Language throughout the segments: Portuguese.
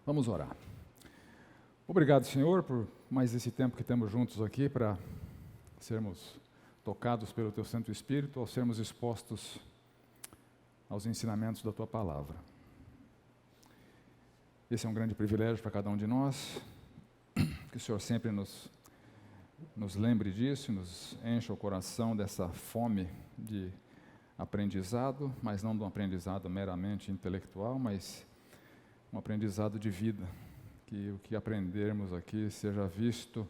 Vamos orar. Obrigado, Senhor, por mais esse tempo que temos juntos aqui para sermos tocados pelo Teu Santo Espírito, ao sermos expostos aos ensinamentos da Tua Palavra. Esse é um grande privilégio para cada um de nós, que o Senhor sempre nos lembre disso, nos encha o coração dessa fome de aprendizado, mas não de um aprendizado meramente intelectual, mas um aprendizado de vida, que o que aprendermos aqui seja visto,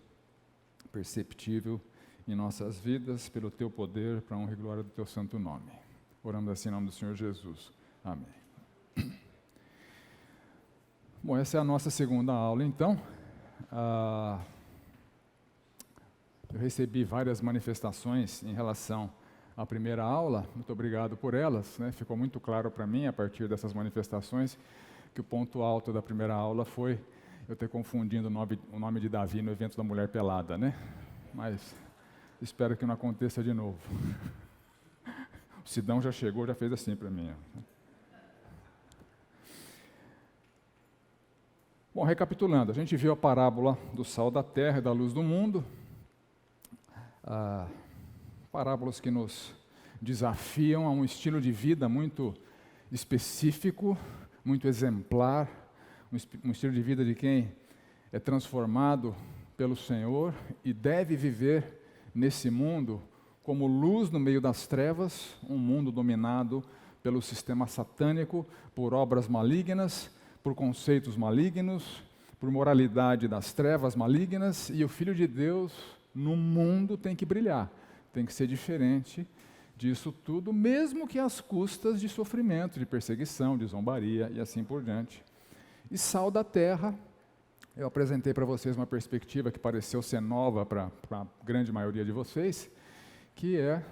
perceptível em nossas vidas, pelo Teu poder, para a honra e glória do Teu santo nome. Oramos assim em nome do Senhor Jesus. Amém. Bom, essa é a nossa segunda aula, então. Eu recebi várias manifestações em relação à primeira aula, muito obrigado por elas, né? Ficou muito claro para mim, a partir dessas manifestações, que o ponto alto da primeira aula foi eu ter confundido o nome de Davi no evento da mulher pelada, né? Mas espero que não aconteça de novo. O Sidão já chegou, já fez assim para mim. Bom, recapitulando, a gente viu a parábola do sal da terra e da luz do mundo, parábolas que nos desafiam a um estilo de vida muito específico, muito exemplar, um estilo de vida de quem é transformado pelo Senhor e deve viver nesse mundo como luz no meio das trevas, um mundo dominado pelo sistema satânico, por obras malignas, por conceitos malignos, por moralidade das trevas malignas, e o Filho de Deus no mundo tem que brilhar, tem que ser diferente disso tudo, mesmo que às custas de sofrimento, de perseguição, de zombaria e assim por diante. E sal da terra, eu apresentei para vocês uma perspectiva que pareceu ser nova para a grande maioria de vocês, que é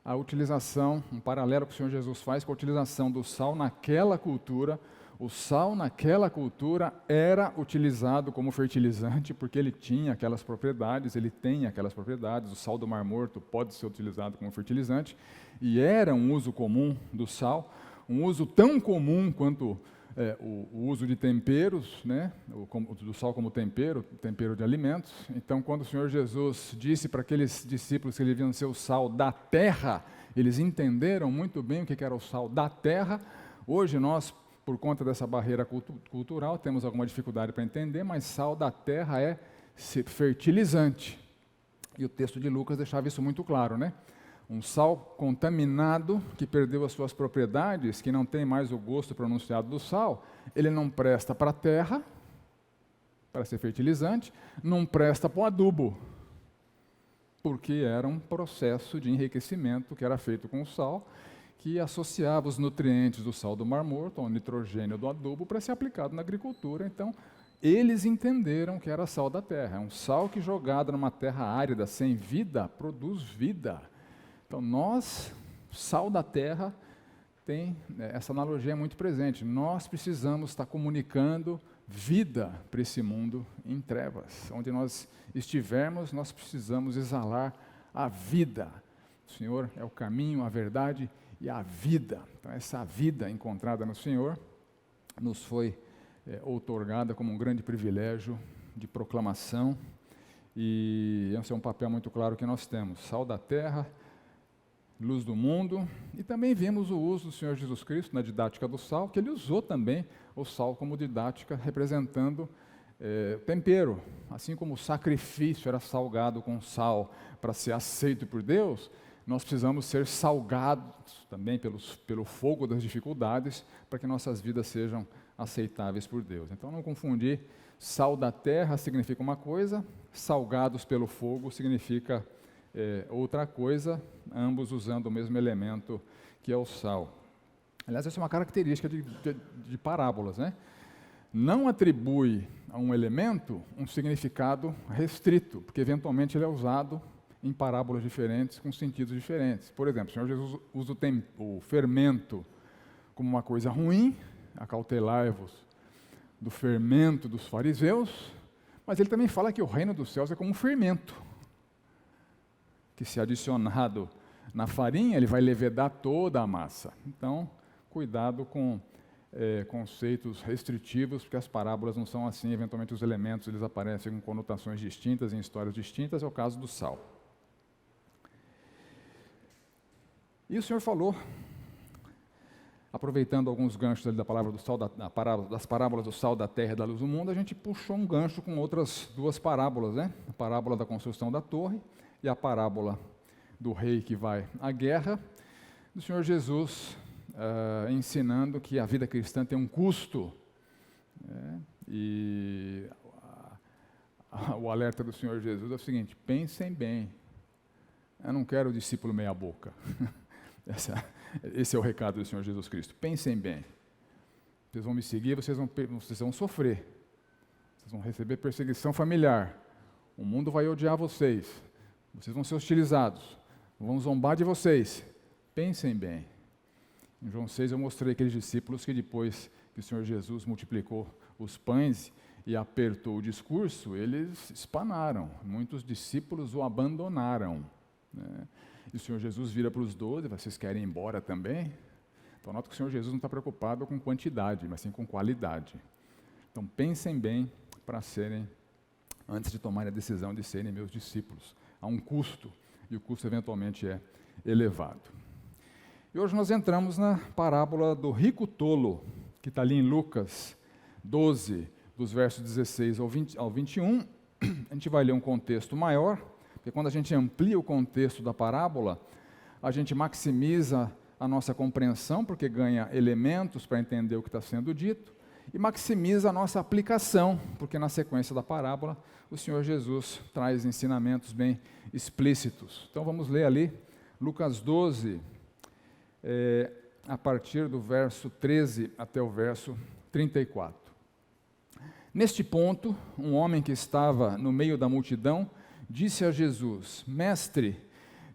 a utilização, um paralelo que o Senhor Jesus faz com a utilização do sal naquela cultura. O sal naquela cultura era utilizado como fertilizante porque ele tinha aquelas propriedades, ele tem aquelas propriedades. O sal do Mar Morto pode ser utilizado como fertilizante e era um uso comum do sal, um uso tão comum quanto o uso de temperos, né? Do sal como tempero de alimentos. Então, quando o Senhor Jesus disse para aqueles discípulos que eles deviam ser o sal da terra, eles entenderam muito bem o que era o sal da terra. Hoje nós, por conta dessa barreira cultural, temos alguma dificuldade para entender, mas sal da terra é fertilizante. E o texto de Lucas deixava isso muito claro, né? Um sal contaminado, que perdeu as suas propriedades, que não tem mais o gosto pronunciado do sal, ele não presta para a terra, para ser fertilizante, não presta para o adubo, porque era um processo de enriquecimento que era feito com o sal, que associava os nutrientes do sal do Mar Morto ao nitrogênio do adubo para ser aplicado na agricultura. Então, eles entenderam que era sal da terra. É um sal que, jogado numa terra árida, sem vida, produz vida. Então, nós, sal da terra, essa analogia é muito presente. Nós precisamos estar comunicando vida para esse mundo em trevas. Onde nós estivermos, nós precisamos exalar a vida. O Senhor é o caminho, a verdade e a vida. Então, essa vida encontrada no Senhor nos foi outorgada como um grande privilégio de proclamação, e esse é um papel muito claro que nós temos. Sal da terra, luz do mundo, e também vimos o uso do Senhor Jesus Cristo na didática do sal, que ele usou também o sal como didática, representando tempero. Assim como o sacrifício era salgado com sal para ser aceito por Deus, nós precisamos ser salgados também pelo fogo das dificuldades, para que nossas vidas sejam aceitáveis por Deus. Então, não confundir, sal da terra significa uma coisa, salgados pelo fogo significa outra coisa, ambos usando o mesmo elemento, que é o sal. Aliás, essa é uma característica de parábolas, né? Não atribui a um elemento um significado restrito, porque eventualmente ele é usado em parábolas diferentes, com sentidos diferentes. Por exemplo, o Senhor Jesus usa o fermento como uma coisa ruim, acautelai-vos do fermento dos fariseus, mas ele também fala que o reino dos céus é como um fermento, que se adicionado na farinha, ele vai levedar toda a massa. Então, cuidado com conceitos restritivos, porque as parábolas não são assim, eventualmente os elementos eles aparecem com conotações distintas, em histórias distintas, é o caso do sal. E o Senhor falou, aproveitando alguns ganchos ali da palavra do sal, das parábolas do sal, da terra e da luz do mundo, a gente puxou um gancho com outras duas parábolas, né? A parábola da construção da torre e a parábola do rei que vai à guerra, do Senhor Jesus ensinando que a vida cristã tem um custo, né? E o alerta do Senhor Jesus é o seguinte: pensem bem, eu não quero discípulo meia boca. Esse é o recado do Senhor Jesus Cristo. Pensem bem. Vocês vão me seguir, vocês vão sofrer. Vocês vão receber perseguição familiar. O mundo vai odiar vocês. Vocês vão ser hostilizados. Vão zombar de vocês. Pensem bem. Em João 6 eu mostrei aqueles discípulos que depois que o Senhor Jesus multiplicou os pães e apertou o discurso, eles espanaram. Muitos discípulos o abandonaram, né? E o Senhor Jesus vira para os 12, vocês querem ir embora também? Então, nota que o Senhor Jesus não está preocupado com quantidade, mas sim com qualidade. Então, pensem bem para serem, antes de tomarem a decisão de serem meus discípulos. Há um custo, e o custo eventualmente é elevado. E hoje nós entramos na parábola do rico tolo, que está ali em Lucas 12, dos versos 16 ao 21. A gente vai ler um contexto maior, porque quando a gente amplia o contexto da parábola, a gente maximiza a nossa compreensão, porque ganha elementos para entender o que está sendo dito, e maximiza a nossa aplicação, porque na sequência da parábola, o Senhor Jesus traz ensinamentos bem explícitos. Então vamos ler ali, Lucas 12, a partir do verso 13 até o verso 34. Neste ponto, um homem que estava no meio da multidão disse a Jesus: Mestre,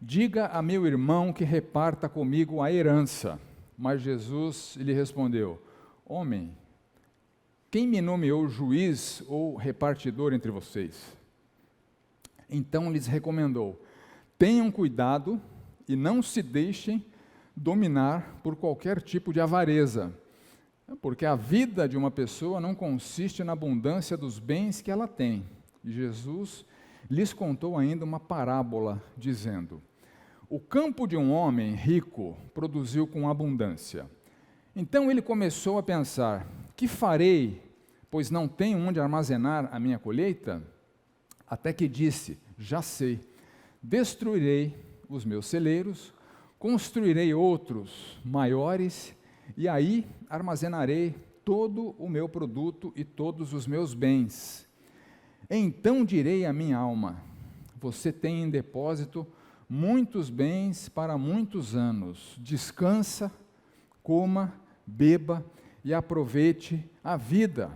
diga a meu irmão que reparta comigo a herança. Mas Jesus lhe respondeu: Homem, quem me nomeou juiz ou repartidor entre vocês? Então lhes recomendou: tenham cuidado e não se deixem dominar por qualquer tipo de avareza, porque a vida de uma pessoa não consiste na abundância dos bens que ela tem. E Jesus lhes contou ainda uma parábola, dizendo: o campo de um homem rico produziu com abundância. Então ele começou a pensar: que farei, pois não tenho onde armazenar a minha colheita? Até que disse: já sei, destruirei os meus celeiros, construirei outros maiores, e aí armazenarei todo o meu produto e todos os meus bens. Então direi à minha alma: você tem em depósito muitos bens para muitos anos. Descansa, coma, beba e aproveite a vida.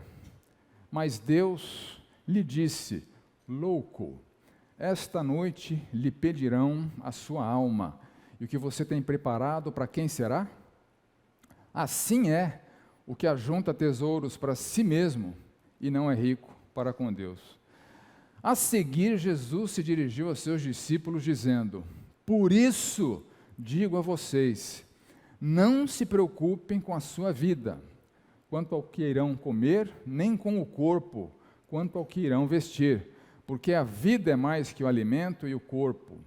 Mas Deus lhe disse: louco, esta noite lhe pedirão a sua alma. E o que você tem preparado, para quem será? Assim é o que ajunta tesouros para si mesmo e não é rico para com Deus. A seguir, Jesus se dirigiu aos seus discípulos, dizendo: por isso digo a vocês, não se preocupem com a sua vida, quanto ao que irão comer, nem com o corpo, quanto ao que irão vestir, porque a vida é mais que o alimento e o corpo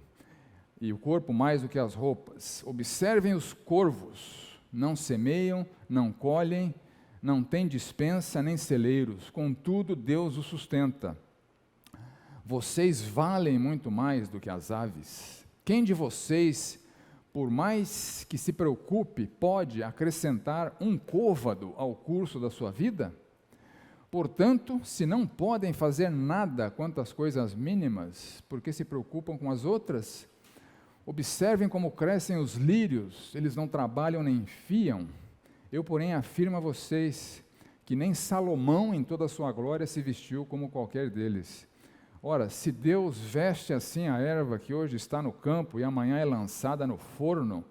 mais do que as roupas. Observem os corvos, não semeiam, não colhem, não têm despensa nem celeiros, contudo Deus os sustenta. Vocês valem muito mais do que as aves. Quem de vocês, por mais que se preocupe, pode acrescentar um côvado ao curso da sua vida? Portanto, se não podem fazer nada quanto às coisas mínimas, porque se preocupam com as outras, observem como crescem os lírios, eles não trabalham nem fiam. Eu, porém, afirmo a vocês que nem Salomão, em toda a sua glória, se vestiu como qualquer deles. Ora, se Deus veste assim a erva que hoje está no campo e amanhã é lançada no forno,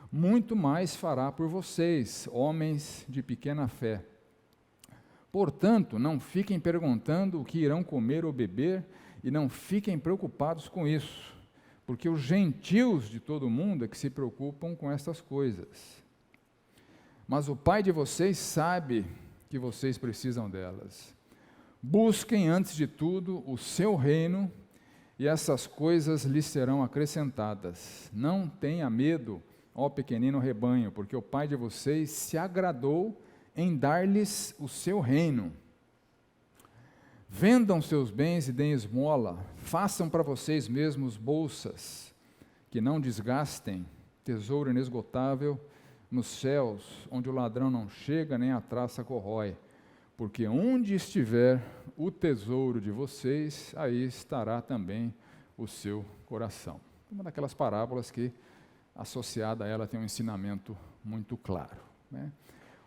muito mais fará por vocês, homens de pequena fé. Portanto, não fiquem perguntando o que irão comer ou beber, e não fiquem preocupados com isso, porque os gentios de todo o mundo é que se preocupam com essas coisas. mas o Pai de vocês sabe que vocês precisam delas. Busquem antes de tudo o seu reino, e essas coisas lhes serão acrescentadas. Não tenha medo, ó pequenino rebanho, porque o Pai de vocês se agradou em dar-lhes o seu reino. Vendam seus bens e deem esmola, façam para vocês mesmos bolsas, que não desgastem, tesouro inesgotável nos céus, onde o ladrão não chega nem a traça corrói, porque onde estiver o tesouro de vocês, aí estará também o seu coração. Uma daquelas parábolas que, associada a ela, tem um ensinamento muito claro, né?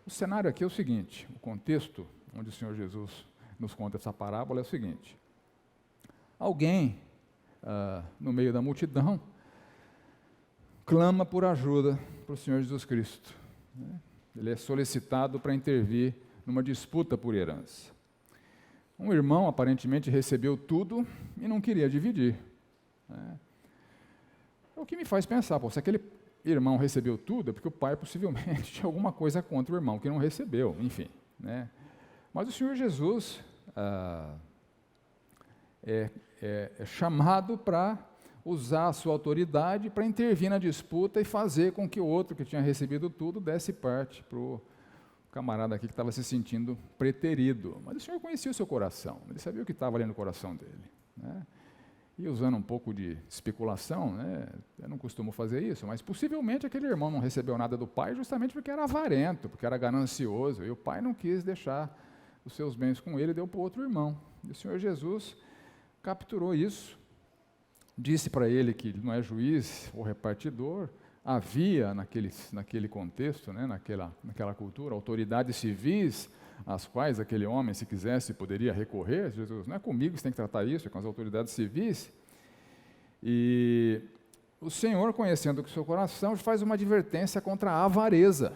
O cenário aqui é o seguinte, o contexto onde o Senhor Jesus nos conta essa parábola é o seguinte: alguém, no meio da multidão, clama por ajuda para o Senhor Jesus Cristo, né? Ele é solicitado para intervir numa disputa por herança. Um irmão aparentemente recebeu tudo e não queria dividir, né? O que me faz pensar, se aquele irmão recebeu tudo, é porque o pai possivelmente tinha alguma coisa contra o irmão que não recebeu, enfim, né? Mas o Senhor Jesus é chamado para usar a sua autoridade para intervir na disputa e fazer com que o outro que tinha recebido tudo desse parte para o camarada aqui que estava se sentindo preterido. Mas o Senhor conhecia o seu coração, ele sabia o que estava ali no coração dele, né? E usando um pouco de especulação, né, eu não costumo fazer isso, mas possivelmente aquele irmão não recebeu nada do pai justamente porque era avarento, porque era ganancioso, e o pai não quis deixar os seus bens com ele e deu para o outro irmão. E o Senhor Jesus capturou isso, disse para ele que ele não é juiz ou repartidor. Havia naquele contexto, né, naquela cultura, autoridades civis às quais aquele homem, se quisesse, poderia recorrer. Jesus, não é comigo que você tem que tratar isso, é com as autoridades civis. E o Senhor, conhecendo o seu coração, faz uma advertência contra a avareza.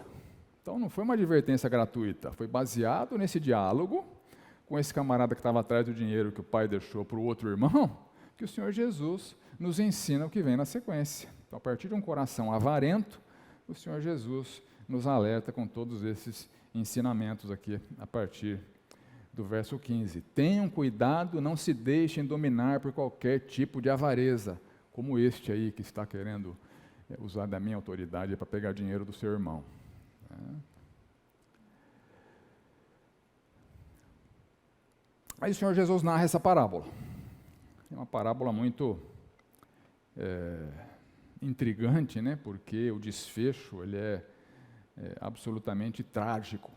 Então não foi uma advertência gratuita, foi baseado nesse diálogo com esse camarada que estava atrás do dinheiro que o pai deixou para o outro irmão, que o Senhor Jesus nos ensina o que vem na sequência. Então, a partir de um coração avarento, o Senhor Jesus nos alerta com todos esses ensinamentos aqui, a partir do verso 15. Tenham cuidado, não se deixem dominar por qualquer tipo de avareza, como este aí que está querendo usar da minha autoridade para pegar dinheiro do seu irmão. Aí o Senhor Jesus narra essa parábola. É uma parábola muito intrigante, né? Porque o desfecho ele é absolutamente trágico.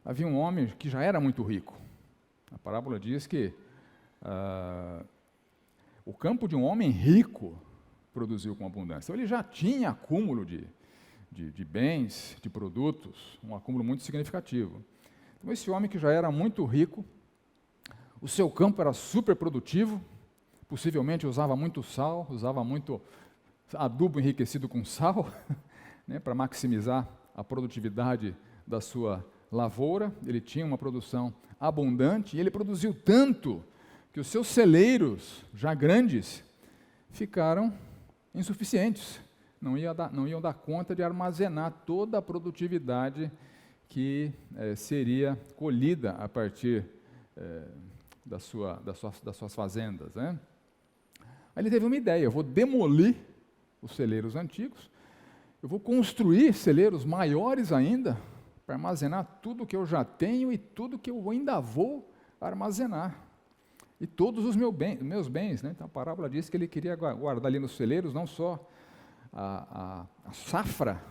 Havia um homem que já era muito rico. A parábola diz que o campo de um homem rico produziu com abundância. Então, ele já tinha acúmulo de bens, de produtos, um acúmulo muito significativo. Então, esse homem que já era muito rico, o seu campo era super produtivo, possivelmente usava muito sal, usava muito adubo enriquecido com sal, né, para maximizar a produtividade da sua lavoura. Ele tinha uma produção abundante e ele produziu tanto que os seus celeiros, já grandes, ficaram insuficientes. Não iam dar conta de armazenar toda a produtividade que seria colhida a partir das suas fazendas, né? Aí ele teve uma ideia: eu vou demolir os celeiros antigos, eu vou construir celeiros maiores ainda, para armazenar tudo que eu já tenho e tudo que eu ainda vou armazenar. E todos os meus bens, né? Então a parábola diz que ele queria guardar ali nos celeiros não só a safra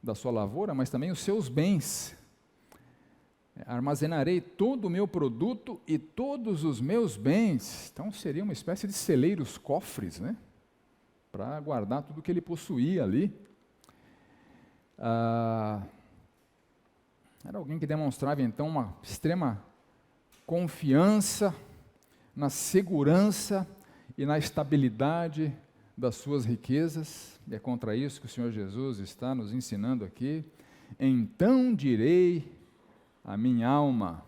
da sua lavoura, mas também os seus bens. Armazenarei todo o meu produto e todos os meus bens. Então seria uma espécie de celeiros cofres, né? Para guardar tudo que ele possuía ali. Era alguém que demonstrava então uma extrema confiança na segurança e na estabilidade das suas riquezas. E é contra isso que o Senhor Jesus está nos ensinando aqui. Então direi a minha alma: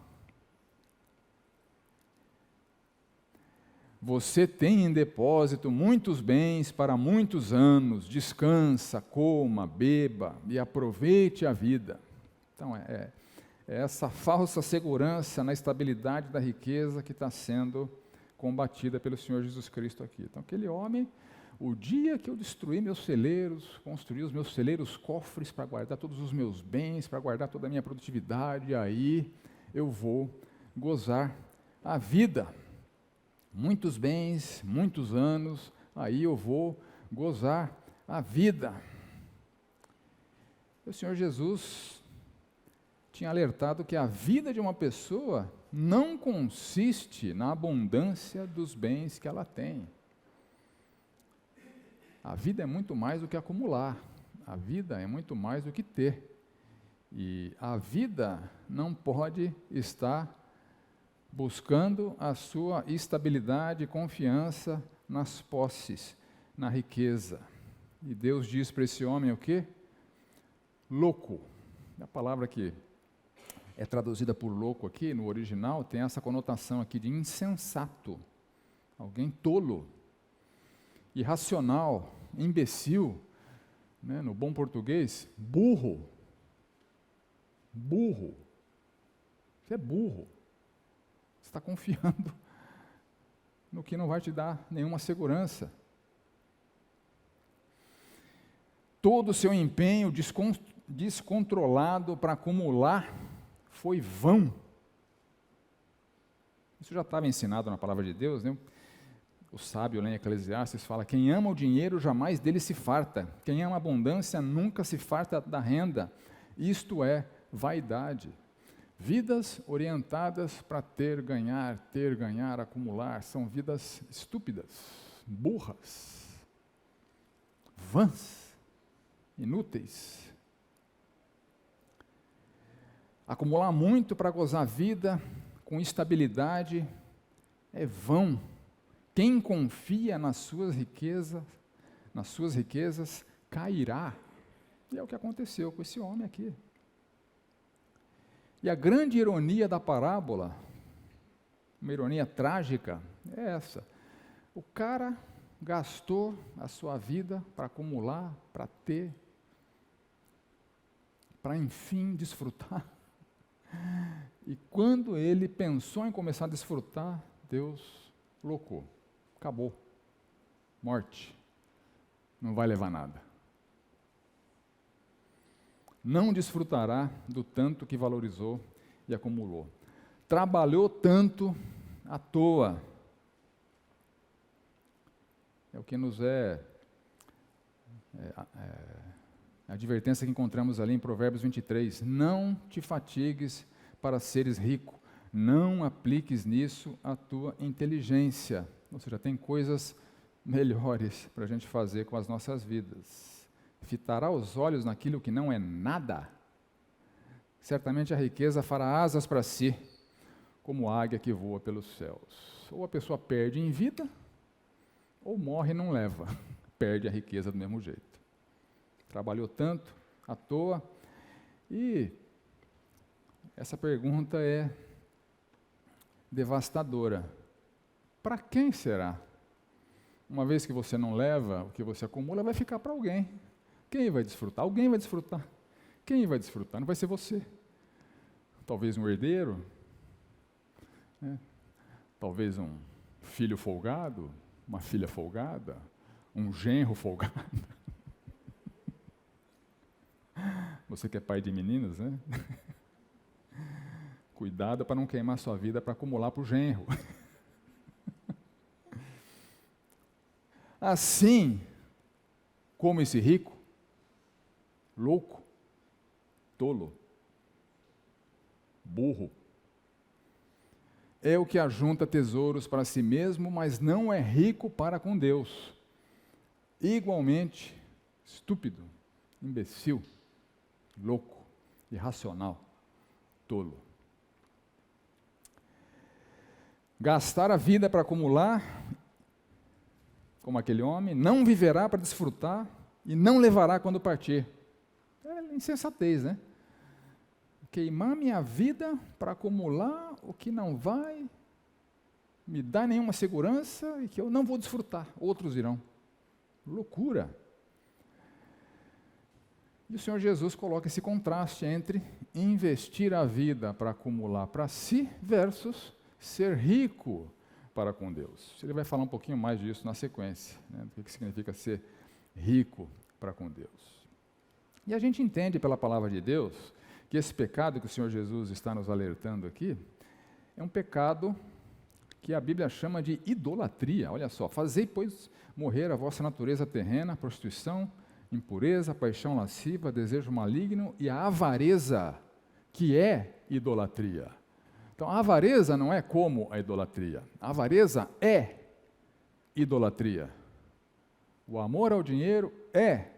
Você tem em depósito muitos bens para muitos anos, descansa, coma, beba e aproveite a vida. Então, é essa falsa segurança na estabilidade da riqueza que está sendo combatida pelo Senhor Jesus Cristo aqui. Então, aquele homem, o dia que eu destruir meus celeiros, construir os meus celeiros cofres para guardar todos os meus bens, para guardar toda a minha produtividade, aí eu vou gozar a vida. Muitos bens, muitos anos, aí eu vou gozar a vida. O Senhor Jesus tinha alertado que a vida de uma pessoa não consiste na abundância dos bens que ela tem. A vida é muito mais do que acumular, a vida é muito mais do que ter. E a vida não pode estar buscando a sua estabilidade e confiança nas posses, na riqueza. E Deus diz para esse homem o quê? Louco. A palavra que é traduzida por louco aqui, no original, tem essa conotação aqui de insensato. Alguém tolo, irracional, imbecil, né? No bom português, burro. Burro. Você é burro. Você está confiando no que não vai te dar nenhuma segurança. Todo o seu empenho descontrolado para acumular foi vão. Isso já estava ensinado na palavra de Deus, né? O sábio lá em Eclesiastes fala: quem ama o dinheiro jamais dele se farta, quem ama a abundância nunca se farta da renda. Isto é vaidade. Vidas orientadas para ter, ganhar, acumular, são vidas estúpidas, burras, vãs, inúteis. Acumular muito para gozar a vida com estabilidade é vão. Quem confia nas suas riquezas, cairá. E é o que aconteceu com esse homem aqui. E a grande ironia da parábola, uma ironia trágica, é essa. O cara gastou a sua vida para acumular, para ter, para enfim desfrutar. E quando ele pensou em começar a desfrutar, Deus loucou. Acabou. Morte. Não vai levar nada. Não desfrutará do tanto que valorizou e acumulou. Trabalhou tanto à toa. É o que nos a advertência que encontramos ali em Provérbios 23. Não te fatigues para seres rico, não apliques nisso a tua inteligência. Ou seja, tem coisas melhores para a gente fazer com as nossas vidas. Fitará os olhos naquilo que não é nada, certamente a riqueza fará asas para si, como águia que voa pelos céus. Ou a pessoa perde em vida, ou morre e não leva, perde a riqueza do mesmo jeito. Trabalhou tanto, à toa, e essa pergunta é devastadora. Para quem será? Uma vez que você não leva, o que você acumula vai ficar para alguém. Quem vai desfrutar? Alguém vai desfrutar. Quem vai desfrutar? Não vai ser você. Talvez um herdeiro, né? Talvez um filho folgado, uma filha folgada, um genro folgado. Você que é pai de meninas, né? Cuidado para não queimar sua vida para acumular para o genro. Assim como esse rico, louco, tolo, burro, é o que ajunta tesouros para si mesmo, mas não é rico para com Deus. Igualmente, estúpido, imbecil, louco, irracional, tolo. Gastar a vida para acumular, como aquele homem, não viverá para desfrutar e não levará quando partir. É insensatez, né? Queimar minha vida para acumular o que não vai me dá nenhuma segurança e que eu não vou desfrutar, outros irão. Loucura! E o Senhor Jesus coloca esse contraste entre investir a vida para acumular para si versus ser rico para com Deus. Ele vai falar um pouquinho mais disso na sequência, né, do que significa ser rico para com Deus. E a gente entende pela palavra de Deus que esse pecado que o Senhor Jesus está nos alertando aqui é um pecado que a Bíblia chama de idolatria. Olha só, fazei, pois, morrer a vossa natureza terrena, prostituição, impureza, paixão lasciva, desejo maligno e a avareza, que é idolatria. Então, a avareza não é como a idolatria. A avareza é idolatria. O amor ao dinheiro é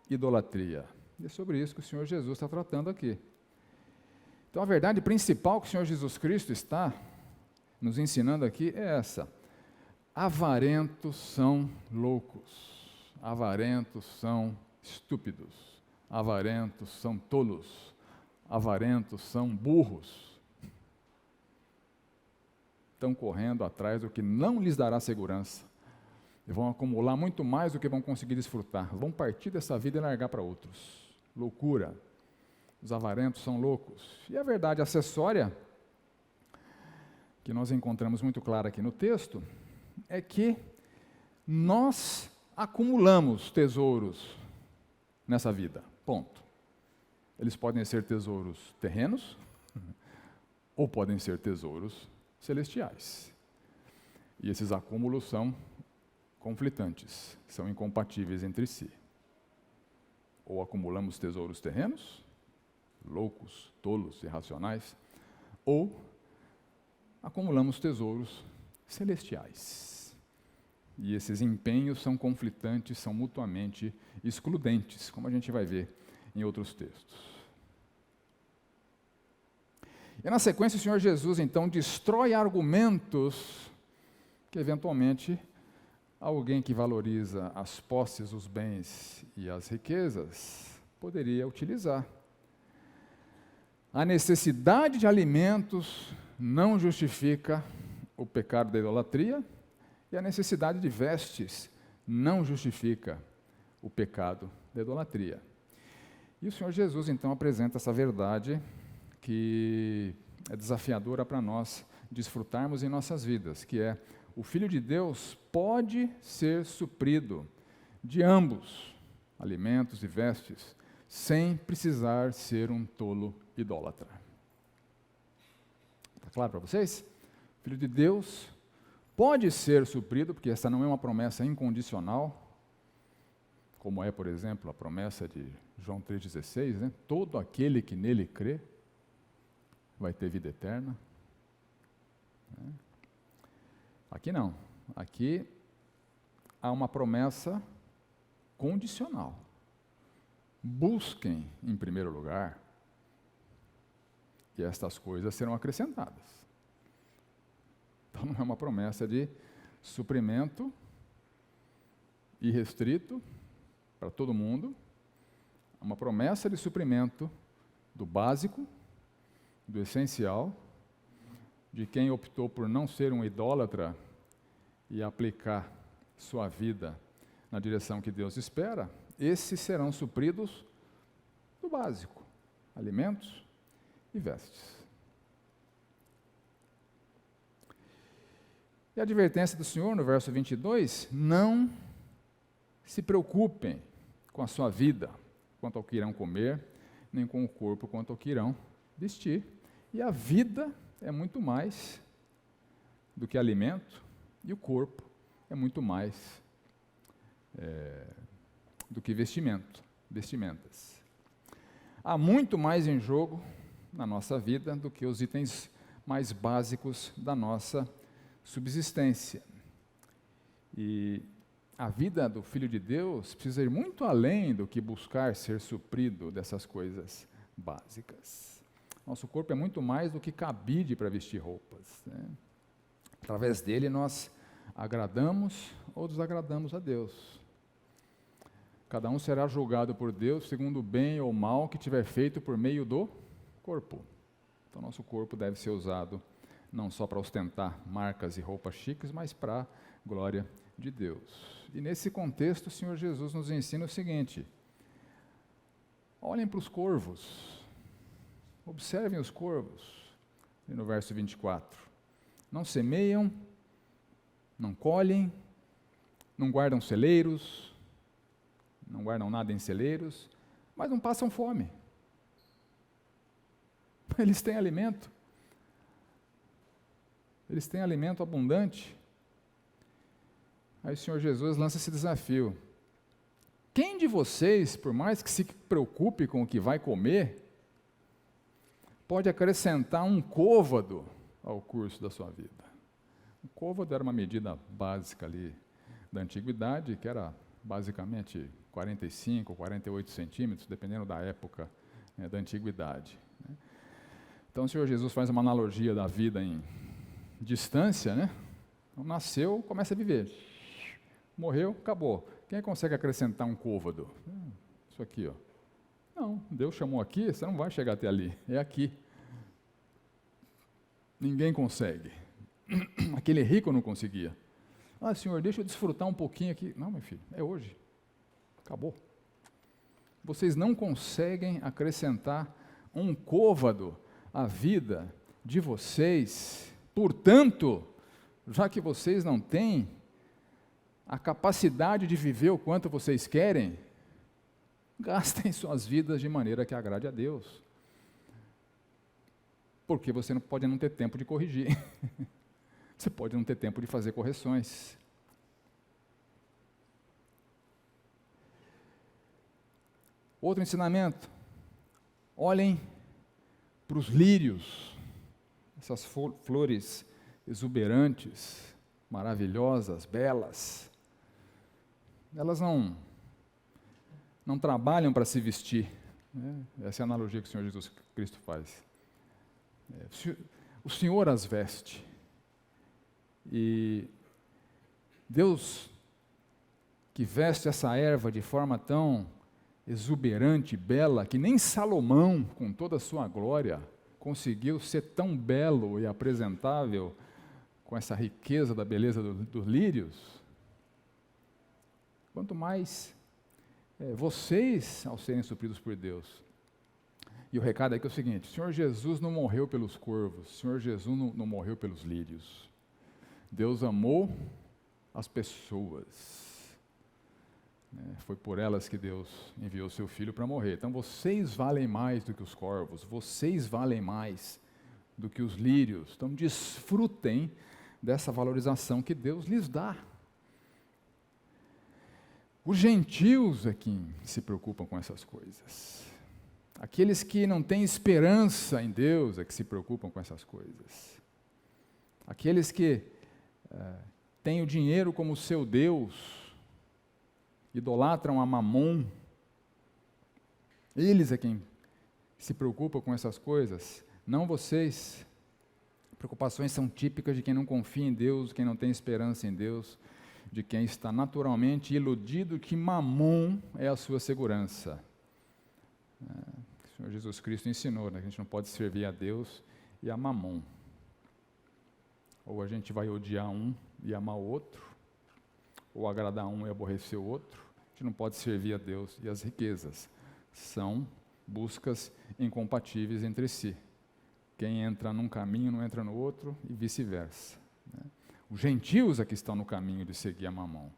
idolatria. E é sobre isso que o Senhor Jesus está tratando aqui. Então, a verdade principal que o Senhor Jesus Cristo está nos ensinando aqui é essa: avarentos são loucos, avarentos são estúpidos, avarentos são tolos, avarentos são burros. Estão correndo atrás do que não lhes dará segurança. E vão acumular muito mais do que vão conseguir desfrutar. Vão partir dessa vida e largar para outros. Loucura. Os avarentos são loucos. E a verdade acessória, que nós encontramos muito clara aqui no texto, é que nós acumulamos tesouros nessa vida. Ponto. Eles podem ser tesouros terrenos ou podem ser tesouros celestiais. E esses acúmulos são conflitantes, são incompatíveis entre si. Ou acumulamos tesouros terrenos, loucos, tolos, irracionais, ou acumulamos tesouros celestiais. E esses empenhos são conflitantes, são mutuamente excludentes, como a gente vai ver em outros textos. E na sequência o Senhor Jesus então destrói argumentos que eventualmente alguém que valoriza as posses, os bens e as riquezas poderia utilizar. A necessidade de alimentos não justifica o pecado da idolatria, e a necessidade de vestes não justifica o pecado da idolatria. E o Senhor Jesus então apresenta essa verdade que é desafiadora para nós desfrutarmos em nossas vidas, que é: o Filho de Deus pode ser suprido de ambos, alimentos e vestes, sem precisar ser um tolo idólatra. Está claro para vocês? O Filho de Deus pode ser suprido, porque essa não é uma promessa incondicional, como é, por exemplo, a promessa de João 3,16, né? Todo aquele que nele crê vai ter vida eterna. Aqui não. Aqui há uma promessa condicional. Busquem em primeiro lugar, e estas coisas serão acrescentadas. Então não é uma promessa de suprimento irrestrito para todo mundo, é uma promessa de suprimento do básico, do essencial, de quem optou por não ser um idólatra e aplicar sua vida na direção que Deus espera. Esses serão supridos do básico, alimentos e vestes. E a advertência do Senhor no verso 22, não se preocupem com a sua vida, quanto ao que irão comer, nem com o corpo, quanto ao que irão vestir. E a vida é muito mais do que alimento, e o corpo é muito mais do que vestimentas. Há muito mais em jogo na nossa vida do que os itens mais básicos da nossa subsistência. E a vida do Filho de Deus precisa ir muito além do que buscar ser suprido dessas coisas básicas. Nosso corpo é muito mais do que cabide para vestir roupas, né? Através dele nós agradamos ou desagradamos a Deus. Cada um será julgado por Deus segundo o bem ou mal que tiver feito por meio do corpo. Então nosso corpo deve ser usado não só para ostentar marcas e roupas chiques, mas para a glória de Deus. E nesse contexto, o Senhor Jesus nos ensina o seguinte: olhem para os corvos, observem os corvos, e no verso 24, não semeiam, não colhem, não guardam celeiros, não guardam nada em celeiros, mas não passam fome. Eles têm alimento. Eles têm alimento abundante. Aí o Senhor Jesus lança esse desafio. Quem de vocês, por mais que se preocupe com o que vai comer, pode acrescentar um côvado ao curso da sua vida? O côvado era uma medida básica ali da antiguidade, que era basicamente 45, 48 centímetros, dependendo da época, né, da antiguidade. Né? Então o Senhor Jesus faz uma analogia da vida em distância, né? Então, nasceu, começa a viver. Morreu, acabou. Quem consegue acrescentar um côvado? Isso aqui, ó. Não, Deus chamou aqui, você não vai chegar até ali, é aqui. Ninguém consegue. Aquele rico não conseguia. Ah, Senhor, deixa eu desfrutar um pouquinho aqui. Não, meu filho, é hoje. Acabou. Vocês não conseguem acrescentar um côvado à vida de vocês. Portanto, já que vocês não têm a capacidade de viver o quanto vocês querem, gastem suas vidas de maneira que agrade a Deus. Porque você não pode não ter tempo de corrigir. Você pode não ter tempo de fazer correções. Outro ensinamento: olhem para os lírios, essas flores exuberantes, maravilhosas, belas. Elas não trabalham para se vestir. Né? Essa é a analogia que o Senhor Jesus Cristo faz. O Senhor as veste. E Deus, que veste essa erva de forma tão exuberante, bela, que nem Salomão, com toda a sua glória, conseguiu ser tão belo e apresentável com essa riqueza da beleza dos lírios, quanto mais vocês, ao serem supridos por Deus. E o recado aqui é o seguinte: o Senhor Jesus não morreu pelos corvos, o Senhor Jesus não morreu pelos lírios. Deus amou as pessoas. Foi por elas que Deus enviou seu Filho para morrer. Então vocês valem mais do que os corvos, vocês valem mais do que os lírios. Então desfrutem dessa valorização que Deus lhes dá. Os gentios é quem se preocupam com essas coisas. Aqueles que não têm esperança em Deus é que se preocupam com essas coisas. Aqueles que têm o dinheiro como seu Deus, idolatram a Mamon, eles é quem se preocupa com essas coisas, não vocês. Preocupações são típicas de quem não confia em Deus, quem não tem esperança em Deus, de quem está naturalmente iludido que Mamon é a sua segurança. O Senhor Jesus Cristo ensinou, né, que a gente não pode servir a Deus e a Mamon. Ou a gente vai odiar um e amar o outro, ou agradar um e aborrecer o outro. A gente não pode servir a Deus e as riquezas. São buscas incompatíveis entre si. Quem entra num caminho não entra no outro e vice-versa. Né? Os gentios é que estão no caminho de seguir a Mamon.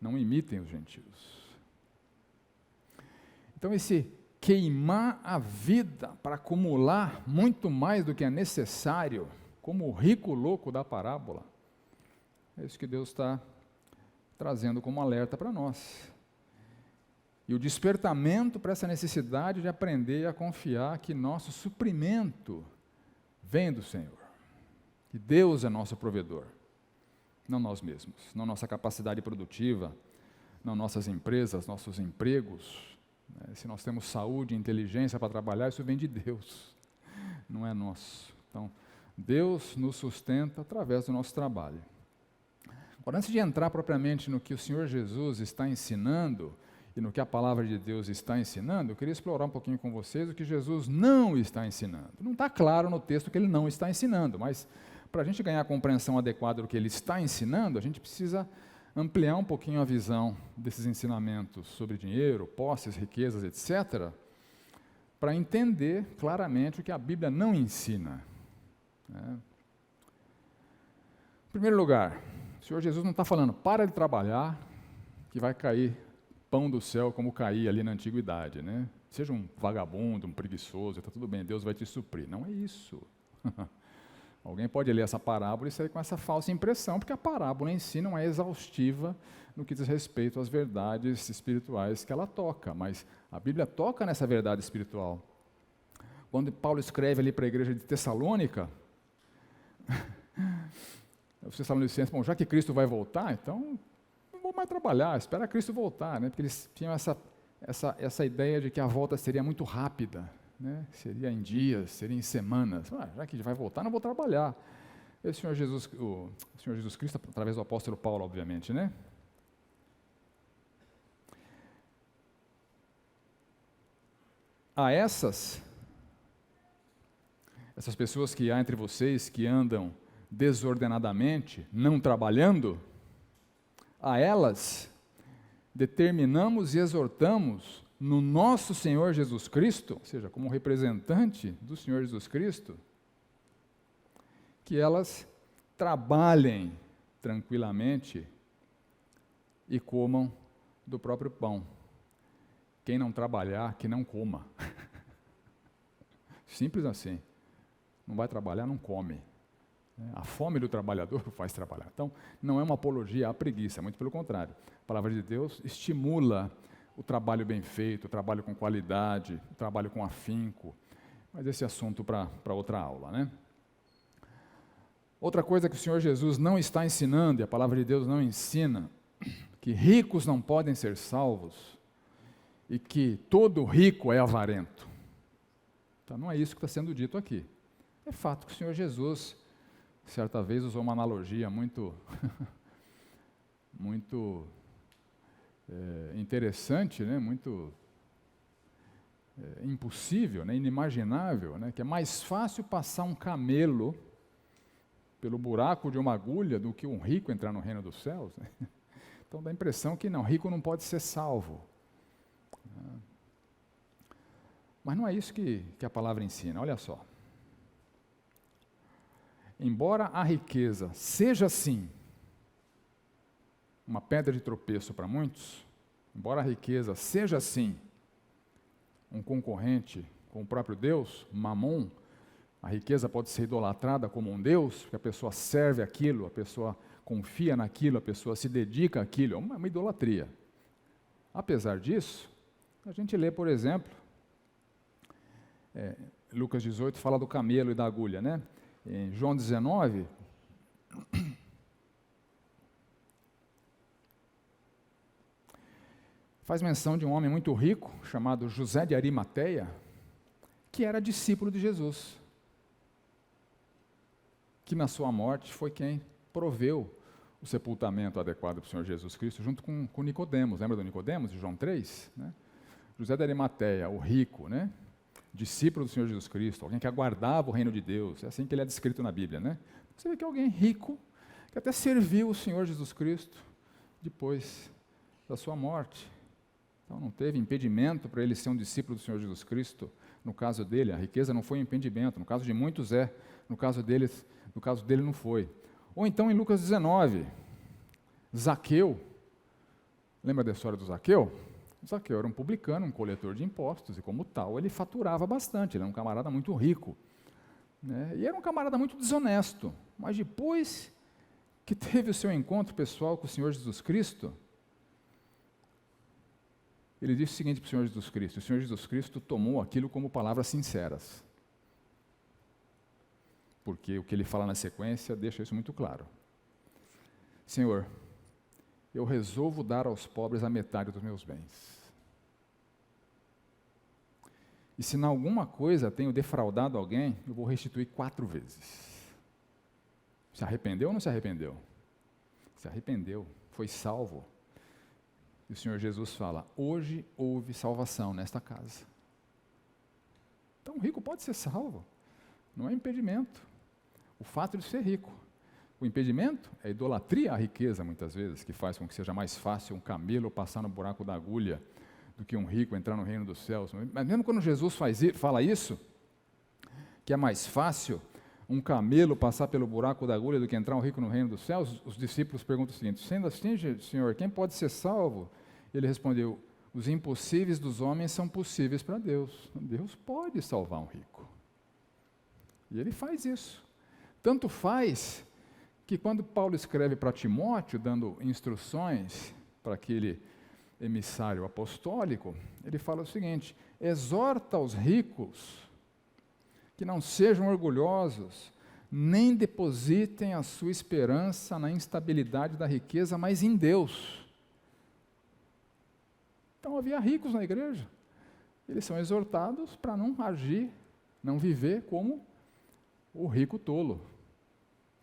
Não imitem os gentios. Então esse queimar a vida para acumular muito mais do que é necessário, como o rico louco da parábola, é isso que Deus está trazendo como alerta para nós. E o despertamento para essa necessidade de aprender a confiar que nosso suprimento vem do Senhor. Que Deus é nosso provedor, não nós mesmos, não nossa capacidade produtiva, não nossas empresas, nossos empregos. Se nós temos saúde e inteligência para trabalhar, isso vem de Deus, não é nosso. Então, Deus nos sustenta através do nosso trabalho. Agora, antes de entrar propriamente no que o Senhor Jesus está ensinando e no que a palavra de Deus está ensinando, eu queria explorar um pouquinho com vocês o que Jesus não está ensinando. Não está claro no texto que ele não está ensinando, mas Para a gente ganhar a compreensão adequada do que ele está ensinando, a gente precisa ampliar um pouquinho a visão desses ensinamentos sobre dinheiro, posses, riquezas, etc., para entender claramente o que a Bíblia não ensina. Né? Em primeiro lugar, o Senhor Jesus não está falando, para de trabalhar, que vai cair pão do céu como caía ali na antiguidade. Né? Seja um vagabundo, um preguiçoso, está tudo bem, Deus vai te suprir. Não é isso. Alguém pode ler essa parábola e sair com essa falsa impressão, porque a parábola em si não é exaustiva no que diz respeito às verdades espirituais que ela toca, mas a Bíblia toca nessa verdade espiritual. Quando Paulo escreve ali para a igreja de Tessalônica, os tessalonicenses, bom, já que Cristo vai voltar, então não vou mais trabalhar, espera Cristo voltar, né? Porque eles tinham essa ideia de que a volta seria muito rápida. Né? Seria em dias, seria em semanas. Já que vai voltar, não vou trabalhar. E o Senhor Jesus Cristo, através do apóstolo Paulo, obviamente, né? A essas pessoas que há entre vocês que andam desordenadamente, não trabalhando, a elas determinamos e exortamos no nosso Senhor Jesus Cristo, ou seja, como representante do Senhor Jesus Cristo, que elas trabalhem tranquilamente e comam do próprio pão. Quem não trabalhar, que não coma. Simples assim. Não vai trabalhar, não come. A fome do trabalhador faz trabalhar. Então, não é uma apologia à preguiça, muito pelo contrário. A palavra de Deus estimula o trabalho bem feito, o trabalho com qualidade, o trabalho com afinco. Mas esse assunto para outra aula, né? Outra coisa que o Senhor Jesus não está ensinando, e a palavra de Deus não ensina, que ricos não podem ser salvos e que todo rico é avarento. Então não é isso que está sendo dito aqui. É fato que o Senhor Jesus, certa vez, usou uma analogia muito interessante, né? Muito impossível, né? Inimaginável, né? Que é mais fácil passar um camelo pelo buraco de uma agulha do que um rico entrar no reino dos céus. Né? Então dá a impressão que não, rico não pode ser salvo. Mas não é isso que a palavra ensina, olha só. Embora a riqueza seja sim uma pedra de tropeço para muitos, embora a riqueza seja sim um concorrente com o próprio Deus, Mamon, a riqueza pode ser idolatrada como um Deus, porque a pessoa serve aquilo, a pessoa confia naquilo, a pessoa se dedica àquilo, é uma idolatria. Apesar disso, a gente lê, por exemplo, Lucas 18 fala do camelo e da agulha, né? Em João 19, faz menção de um homem muito rico, chamado José de Arimateia, que era discípulo de Jesus, que na sua morte foi quem proveu o sepultamento adequado para o Senhor Jesus Cristo, junto com Nicodemos. Lembra do Nicodemos, de João 3? Né? José de Arimateia, o rico, né? Discípulo do Senhor Jesus Cristo, alguém que aguardava o reino de Deus, é assim que ele é descrito na Bíblia, né? Você vê que é alguém rico, que até serviu o Senhor Jesus Cristo depois da sua morte. Então não teve impedimento para ele ser um discípulo do Senhor Jesus Cristo. No caso dele, a riqueza não foi um impedimento, no caso de muitos é, no caso dele não foi. Ou então em Lucas 19, Zaqueu, lembra da história do Zaqueu? Zaqueu era um publicano, um coletor de impostos, e como tal, ele faturava bastante, ele era um camarada muito rico. Né? E era um camarada muito desonesto, mas depois que teve o seu encontro pessoal com o Senhor Jesus Cristo, ele disse o seguinte para o Senhor Jesus Cristo, o Senhor Jesus Cristo tomou aquilo como palavras sinceras, porque o que ele fala na sequência deixa isso muito claro. Senhor, eu resolvo dar aos pobres a metade dos meus bens. E se em alguma coisa tenho defraudado alguém, eu vou restituir 4 vezes. Se arrependeu ou não se arrependeu? Se arrependeu, foi salvo. E o Senhor Jesus fala, hoje houve salvação nesta casa. Então o rico pode ser salvo, não é impedimento. o fato de ser rico. O impedimento é a idolatria à riqueza, muitas vezes, que faz com que seja mais fácil um camelo passar no buraco da agulha do que um rico entrar no reino dos céus. Mas mesmo quando Jesus fala isso, que é mais fácil um camelo passar pelo buraco da agulha do que entrar um rico no reino dos céus, os discípulos perguntam o seguinte: sendo assim, Senhor, quem pode ser salvo? Ele respondeu: os impossíveis dos homens são possíveis para Deus. Deus pode salvar um rico. E ele faz isso. Tanto faz que quando Paulo escreve para Timóteo, dando instruções para aquele emissário apostólico, ele fala o seguinte: exorta os ricos que não sejam orgulhosos, nem depositem a sua esperança na instabilidade da riqueza, mas em Deus. Então havia ricos na igreja. Eles são exortados para não agir, não viver como o rico tolo.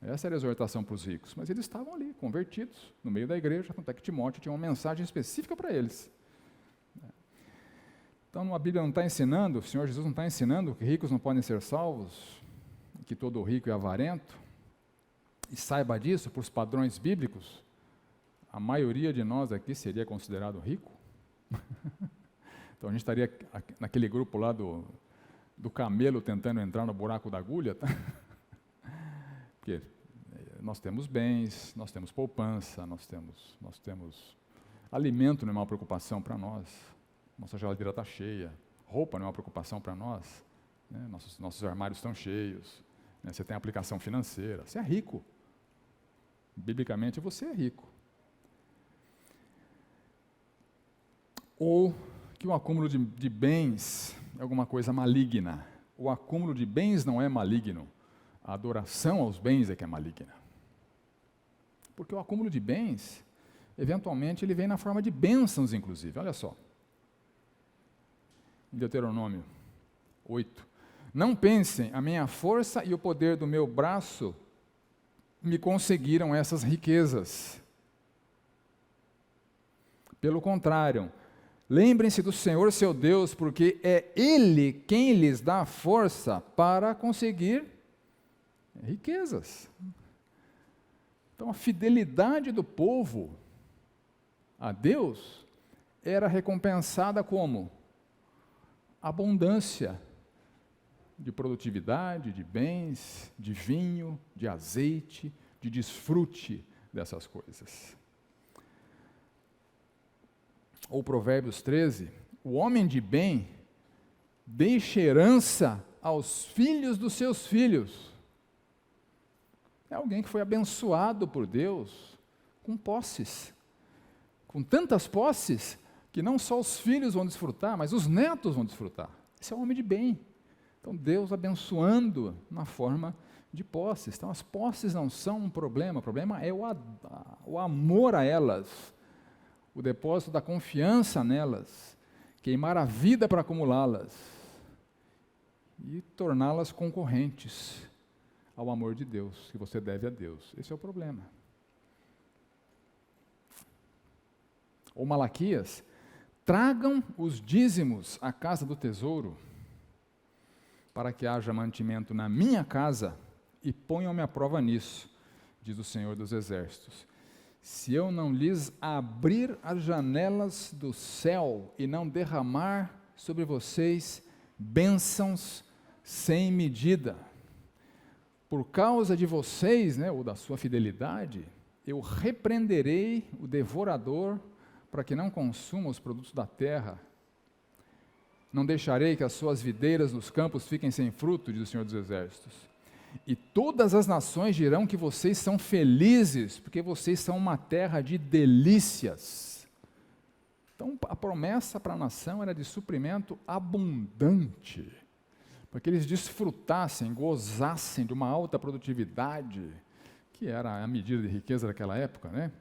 Essa era a exortação para os ricos, mas eles estavam ali, convertidos, no meio da igreja, tanto é que Timóteo tinha uma mensagem específica para eles. Então a Bíblia não está ensinando, o Senhor Jesus não está ensinando que ricos não podem ser salvos, que todo rico é avarento, e saiba disso, por os padrões bíblicos, a maioria de nós aqui seria considerado rico. Então a gente estaria naquele grupo lá do camelo tentando entrar no buraco da agulha, tá? Porque nós temos bens, nós temos poupança, nós temos alimento, não é uma preocupação para nós, nossa geladeira está cheia, roupa não é uma preocupação para nós, né? Nossos armários estão cheios, né? Você tem aplicação financeira, você é rico, biblicamente você é rico. Ou que o acúmulo de bens é alguma coisa maligna. O acúmulo de bens não é maligno, a adoração aos bens é que é maligna. Porque o acúmulo de bens, eventualmente, ele vem na forma de bênçãos, inclusive. Olha só. Em Deuteronômio 8. Não pensem, a minha força e o poder do meu braço me conseguiram essas riquezas. Pelo contrário, lembrem-se do Senhor seu Deus, porque é Ele quem lhes dá força para conseguir riquezas. Então a fidelidade do povo a Deus era recompensada como? Abundância de produtividade, de bens, de vinho, de azeite, de desfrute dessas coisas. Ou Provérbios 13, o homem de bem deixa herança aos filhos dos seus filhos. É alguém que foi abençoado por Deus com posses, com tantas posses que não só os filhos vão desfrutar, mas os netos vão desfrutar. Esse é um homem de bem. Então Deus abençoando na forma de posses. Então as posses não são um problema, o problema é o amor a elas, o depósito da confiança nelas, queimar a vida para acumulá-las e torná-las concorrentes ao amor de Deus, que você deve a Deus. Esse é o problema. Ou Malaquias, tragam os dízimos à casa do tesouro, para que haja mantimento na minha casa, e ponham-me à prova nisso, diz o Senhor dos Exércitos. Se eu não lhes abrir as janelas do céu e não derramar sobre vocês bênçãos sem medida, por causa de vocês, né, ou da sua fidelidade, eu repreenderei o devorador para que não consuma os produtos da terra. Não deixarei que as suas videiras nos campos fiquem sem fruto, diz o Senhor dos Exércitos. E todas as nações dirão que vocês são felizes, porque vocês são uma terra de delícias. Então, a promessa para a nação era de suprimento abundante, para que eles desfrutassem, gozassem de uma alta produtividade, que era a medida de riqueza daquela época, né?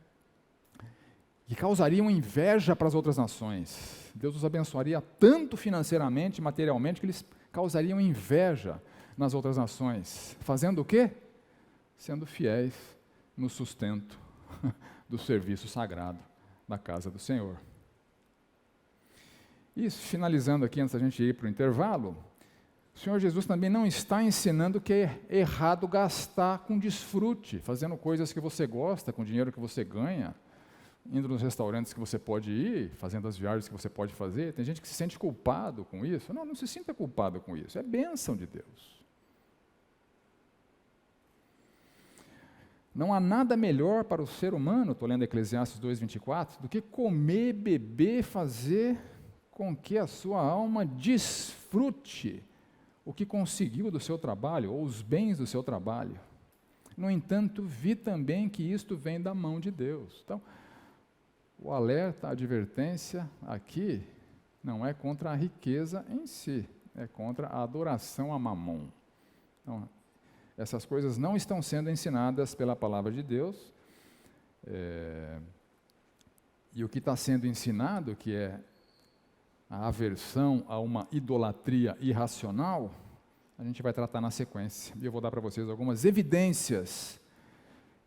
Que causariam inveja para as outras nações. Deus os abençoaria tanto financeiramente, materialmente, que eles causariam inveja nas outras nações. Fazendo o quê? Sendo fiéis no sustento do serviço sagrado da casa do Senhor. E finalizando aqui, antes da gente ir para o intervalo, O Senhor Jesus também não está ensinando que é errado gastar com desfrute, fazendo coisas que você gosta, com dinheiro que você ganha, indo nos restaurantes que você pode ir, fazendo as viagens que você pode fazer. Tem gente que se sente culpado com isso. Não, não se sinta culpado com isso. É bênção de Deus. Não há nada melhor para o ser humano, estou lendo Eclesiastes 2:24, do que comer, beber, fazer com que a sua alma desfrute o que conseguiu do seu trabalho, ou os bens do seu trabalho. No entanto, vi também que isto vem da mão de Deus. Então, o alerta, a advertência aqui não é contra a riqueza em si, é contra a adoração a Mamon. Então, essas coisas não estão sendo ensinadas pela palavra de Deus, e o que está sendo ensinado, que é a aversão a uma idolatria irracional, a gente vai tratar na sequência. E eu vou dar para vocês algumas evidências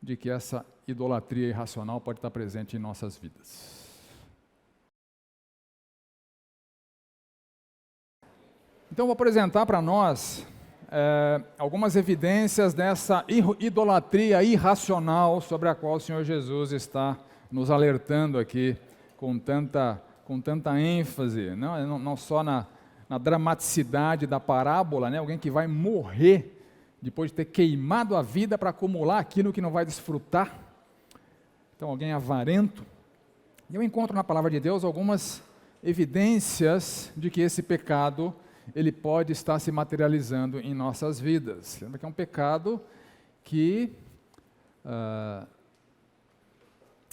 de que essa idolatria irracional pode estar presente em nossas vidas. Então, vou apresentar para nós algumas evidências dessa idolatria irracional sobre a qual o Senhor Jesus está nos alertando aqui com tanta ênfase, não só na dramaticidade da parábola, né? Alguém que vai morrer depois de ter queimado a vida para acumular aquilo que não vai desfrutar. Então, alguém avarento. E eu encontro na palavra de Deus algumas evidências de que esse pecado ele pode estar se materializando em nossas vidas. Lembra que é um pecado que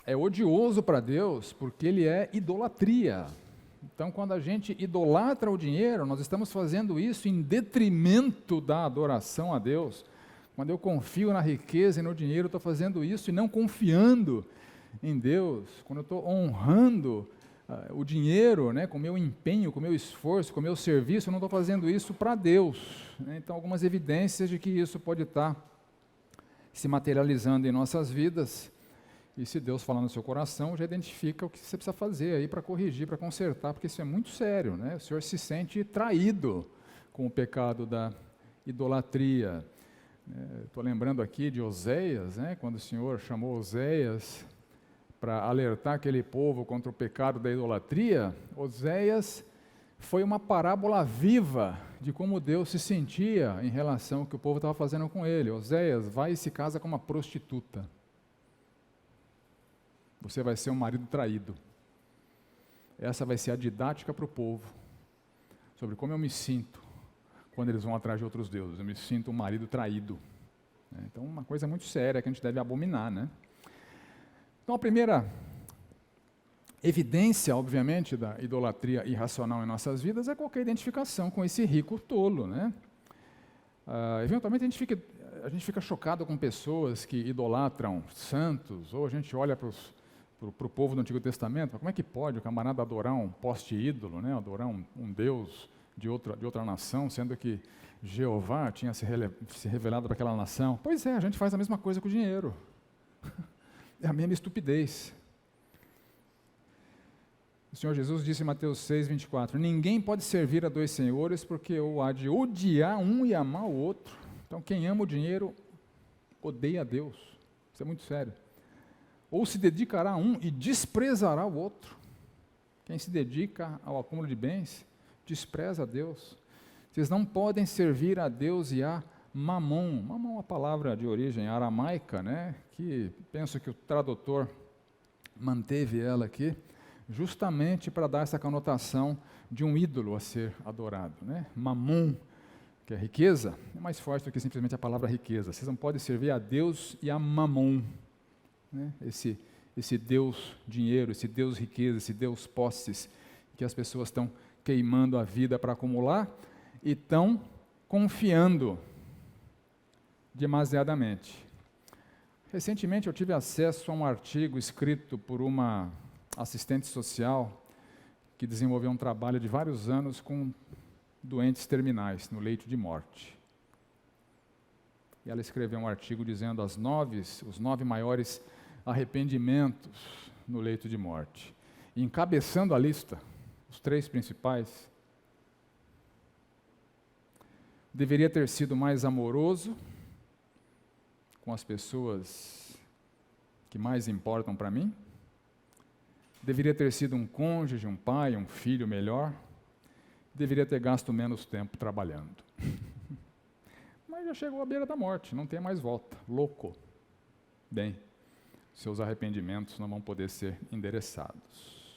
é odioso para Deus, porque ele é idolatria. Então, quando a gente idolatra o dinheiro, nós estamos fazendo isso em detrimento da adoração a Deus. Quando eu confio na riqueza e no dinheiro, eu estou fazendo isso e não confiando em Deus. Quando eu estou honrando o dinheiro, né, com o meu empenho, com o meu esforço, com o meu serviço, eu não estou fazendo isso para Deus. Então, algumas evidências de que isso pode estar se materializando em nossas vidas. E se Deus falar no seu coração, já identifica o que você precisa fazer aí para corrigir, para consertar, porque isso é muito sério, né? O senhor se sente traído com o pecado da idolatria. Estou lembrando aqui de Oséias, né? Quando o Senhor chamou Oséias para alertar aquele povo contra o pecado da idolatria, Oséias foi uma parábola viva de como Deus se sentia em relação ao que o povo estava fazendo com ele. Oséias vai e se casa com uma prostituta. Você vai ser um marido traído. Essa vai ser a didática para o povo, sobre como eu me sinto quando eles vão atrás de outros deuses. Eu me sinto um marido traído. Então, uma coisa muito séria que a gente deve abominar, né? Então, a primeira evidência, obviamente, da idolatria irracional em nossas vidas é qualquer identificação com esse rico tolo, né? Eventualmente, a gente fica chocado com pessoas que idolatram santos, ou a gente olha para o povo do Antigo Testamento, como é que pode o camarada adorar um poste ídolo, né? Adorar um Deus de outra nação, sendo que Jeová tinha se revelado para aquela nação? Pois é, a gente faz a mesma coisa com o dinheiro. É a mesma estupidez. O Senhor Jesus disse em Mateus 6:24, ninguém pode servir a dois senhores, porque ou há de odiar um e amar o outro. Então, quem ama o dinheiro, odeia a Deus. Isso é muito sério. Ou se dedicará a um e desprezará o outro. Quem se dedica ao acúmulo de bens, despreza a Deus. Vocês não podem servir a Deus e a Mamon. Mamon é uma palavra de origem aramaica, né? Que penso que o tradutor manteve ela aqui, justamente para dar essa conotação de um ídolo a ser adorado, né? Mamon, que é riqueza, é mais forte do que simplesmente a palavra riqueza. Vocês não podem servir a Deus e a Mamon, né? Esse Deus dinheiro, esse Deus riqueza, esse Deus posses, que as pessoas estão queimando a vida para acumular e estão confiando demasiadamente. Recentemente eu tive acesso a um artigo escrito por uma assistente social que desenvolveu um trabalho de vários anos com doentes terminais no leito de morte. E ela escreveu um artigo dizendo os 9 maiores arrependimentos no leito de morte. E encabeçando a lista, os 3 principais, deveria ter sido mais amoroso com as pessoas que mais importam para mim, deveria ter sido um cônjuge, um pai, um filho melhor, deveria ter gasto menos tempo trabalhando. Mas já chegou à beira da morte, não tem mais volta, louco. Bem, seus arrependimentos não vão poder ser endereçados.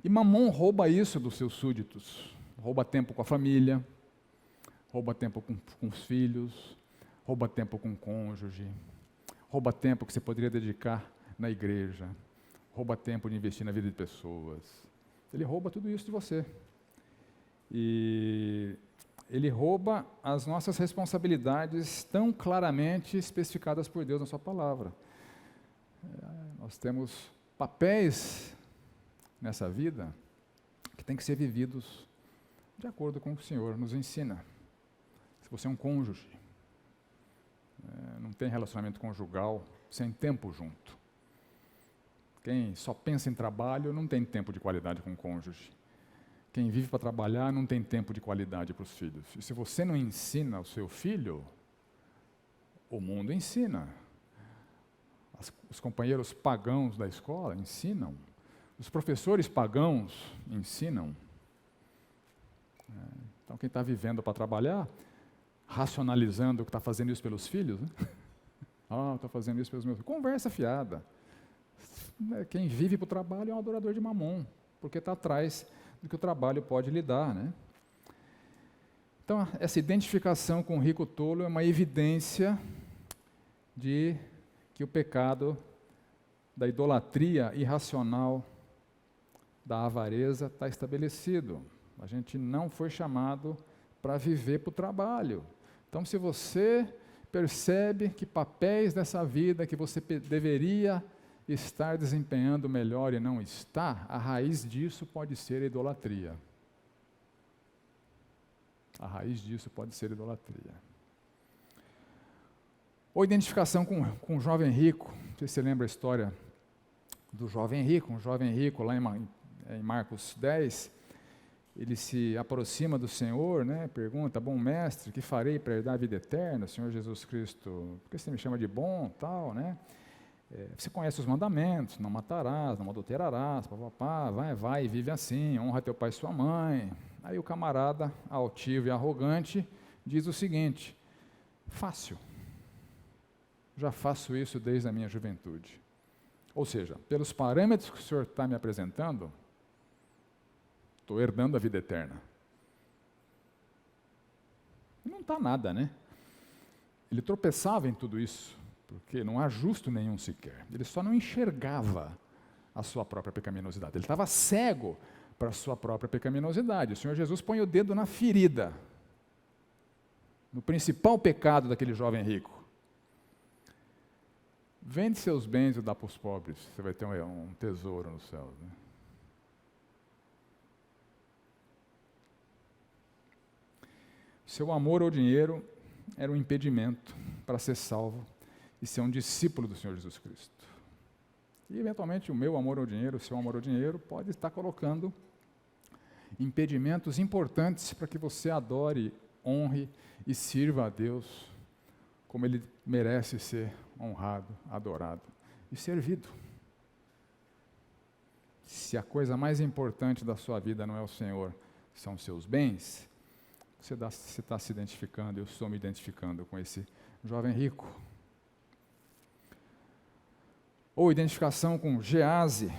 E Mamon rouba isso dos seus súditos, rouba tempo com a família, rouba tempo com os filhos, rouba tempo com o cônjuge, rouba tempo que você poderia dedicar na igreja, rouba tempo de investir na vida de pessoas. Ele rouba tudo isso de você. E ele rouba as nossas responsabilidades tão claramente especificadas por Deus na sua palavra. Nós temos papéis nessa vida que têm que ser vividos de acordo com o que o Senhor nos ensina. Se você é um cônjuge, não tem relacionamento conjugal sem tempo junto. Quem só pensa em trabalho não tem tempo de qualidade com o cônjuge. Quem vive para trabalhar não tem tempo de qualidade para os filhos. E se você não ensina o seu filho, o mundo ensina. Os companheiros pagãos da escola ensinam. Os professores pagãos ensinam. Então, quem está vivendo para trabalhar, racionalizando que está fazendo isso pelos filhos, né? Estou fazendo isso pelos meus filhos. Conversa fiada. Quem vive para o trabalho é um adorador de Mamon, porque está atrás do que o trabalho pode lhe dar, né? Então, essa identificação com o rico tolo é uma evidência de que o pecado da idolatria irracional, da avareza, está estabelecido. A gente não foi chamado para viver para o trabalho. Então, se você percebe que papéis dessa vida que você deveria estar desempenhando melhor e não está, a raiz disso pode ser a idolatria. A raiz disso pode ser a idolatria. Ou identificação com um jovem rico. Não sei se você lembra a história do jovem rico. Um jovem rico, lá em Marcos 10, ele se aproxima do Senhor, né, pergunta: bom mestre, que farei para herdar a vida eterna? Senhor Jesus Cristo, por que você me chama de bom, tal, né? Você conhece os mandamentos: não matarás, não adulterarás, papapá, vai e vive assim, honra teu pai e sua mãe. Aí o camarada, altivo e arrogante, diz o seguinte: fácil, já faço isso desde a minha juventude. Ou seja, pelos parâmetros que o Senhor está me apresentando, estou herdando a vida eterna. Não está nada, né? Ele tropeçava em tudo isso, porque não há justo nenhum sequer. Ele só não enxergava a sua própria pecaminosidade. Ele estava cego para a sua própria pecaminosidade. O Senhor Jesus põe o dedo na ferida, no principal pecado daquele jovem rico. Vende seus bens e dá para os pobres, você vai ter um tesouro no céu. Né? Seu amor ao dinheiro era um impedimento para ser salvo e ser um discípulo do Senhor Jesus Cristo. E, eventualmente, o meu amor ao dinheiro, o seu amor ao dinheiro, pode estar colocando impedimentos importantes para que você adore, honre e sirva a Deus como Ele merece ser honrado, adorado e servido. Se a coisa mais importante da sua vida não é o Senhor, são os seus bens, você está se identificando, eu estou me identificando com esse jovem rico. Ou identificação com Gease.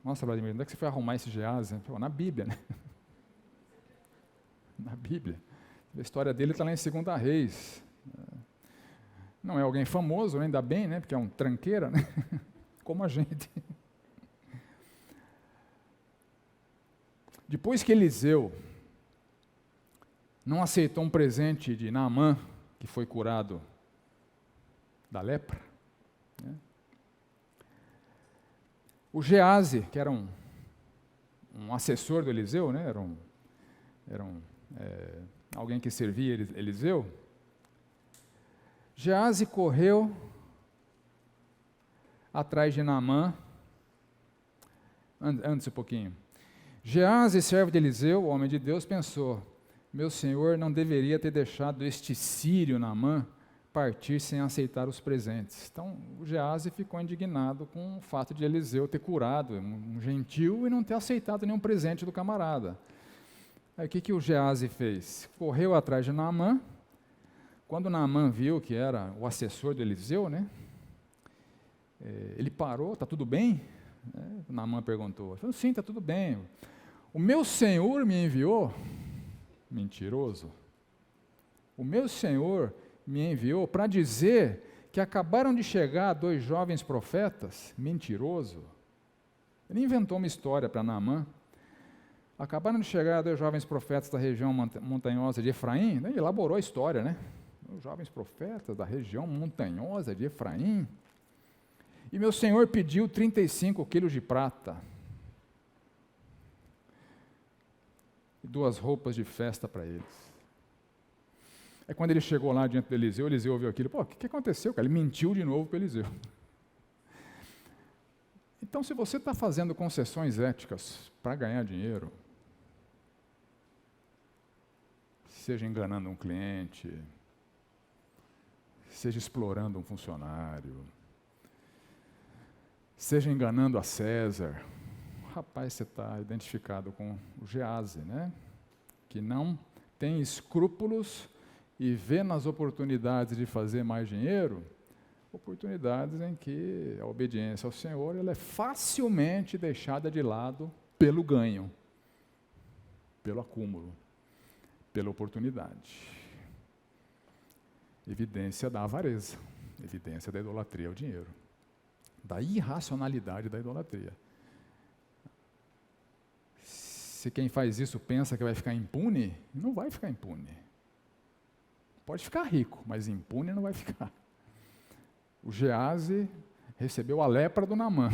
Nossa, Vladimir, onde é que você foi arrumar esse Gease? Na Bíblia, né? Na Bíblia. A história dele está lá em 2 Reis. Não é alguém famoso, ainda bem, né? Porque é um tranqueira, né? Como a gente. Depois que Eliseu não aceitou um presente de Naamã, que foi curado da lepra, né? O Gease, que era um assessor do Eliseu, né? Era alguém que servia Eliseu, Gease correu atrás de Naamã. Antes um pouquinho. Gease, servo de Eliseu, o homem de Deus, pensou: meu senhor não deveria ter deixado este sírio Naamã partir sem aceitar os presentes. Então, o Geazi ficou indignado com o fato de Eliseu ter curado um gentil e não ter aceitado nenhum presente do camarada. Aí o que o Geazi fez? Correu atrás de Naamã. Quando Naamã viu que era o assessor do Eliseu, né, ele parou, está tudo bem? Naamã perguntou. Ele falou, sim, está tudo bem. O meu senhor me enviou, mentiroso, o meu senhor me enviou para dizer que acabaram de chegar 2 jovens profetas, mentiroso. Ele inventou uma história para Naamã. Acabaram de chegar 2 jovens profetas da região montanhosa de Efraim, né? Elaborou a história, né? Os jovens profetas da região montanhosa de Efraim. E meu senhor pediu 35 quilos de prata e 2 roupas de festa para eles. É quando ele chegou lá diante do Eliseu ouviu aquilo. Pô, o que aconteceu, cara? Ele mentiu de novo para Eliseu. Então, se você está fazendo concessões éticas para ganhar dinheiro, seja enganando um cliente, seja explorando um funcionário, seja enganando a César, rapaz, você está identificado com o Geazi, né? Que não tem escrúpulos e vê nas oportunidades de fazer mais dinheiro, oportunidades em que a obediência ao Senhor ela é facilmente deixada de lado pelo ganho, pelo acúmulo, pela oportunidade. Evidência da avareza, evidência da idolatria ao dinheiro, da irracionalidade da idolatria. Se quem faz isso pensa que vai ficar impune, não vai ficar impune. Pode ficar rico, mas impune não vai ficar. O Geazi recebeu a lepra do Naamã.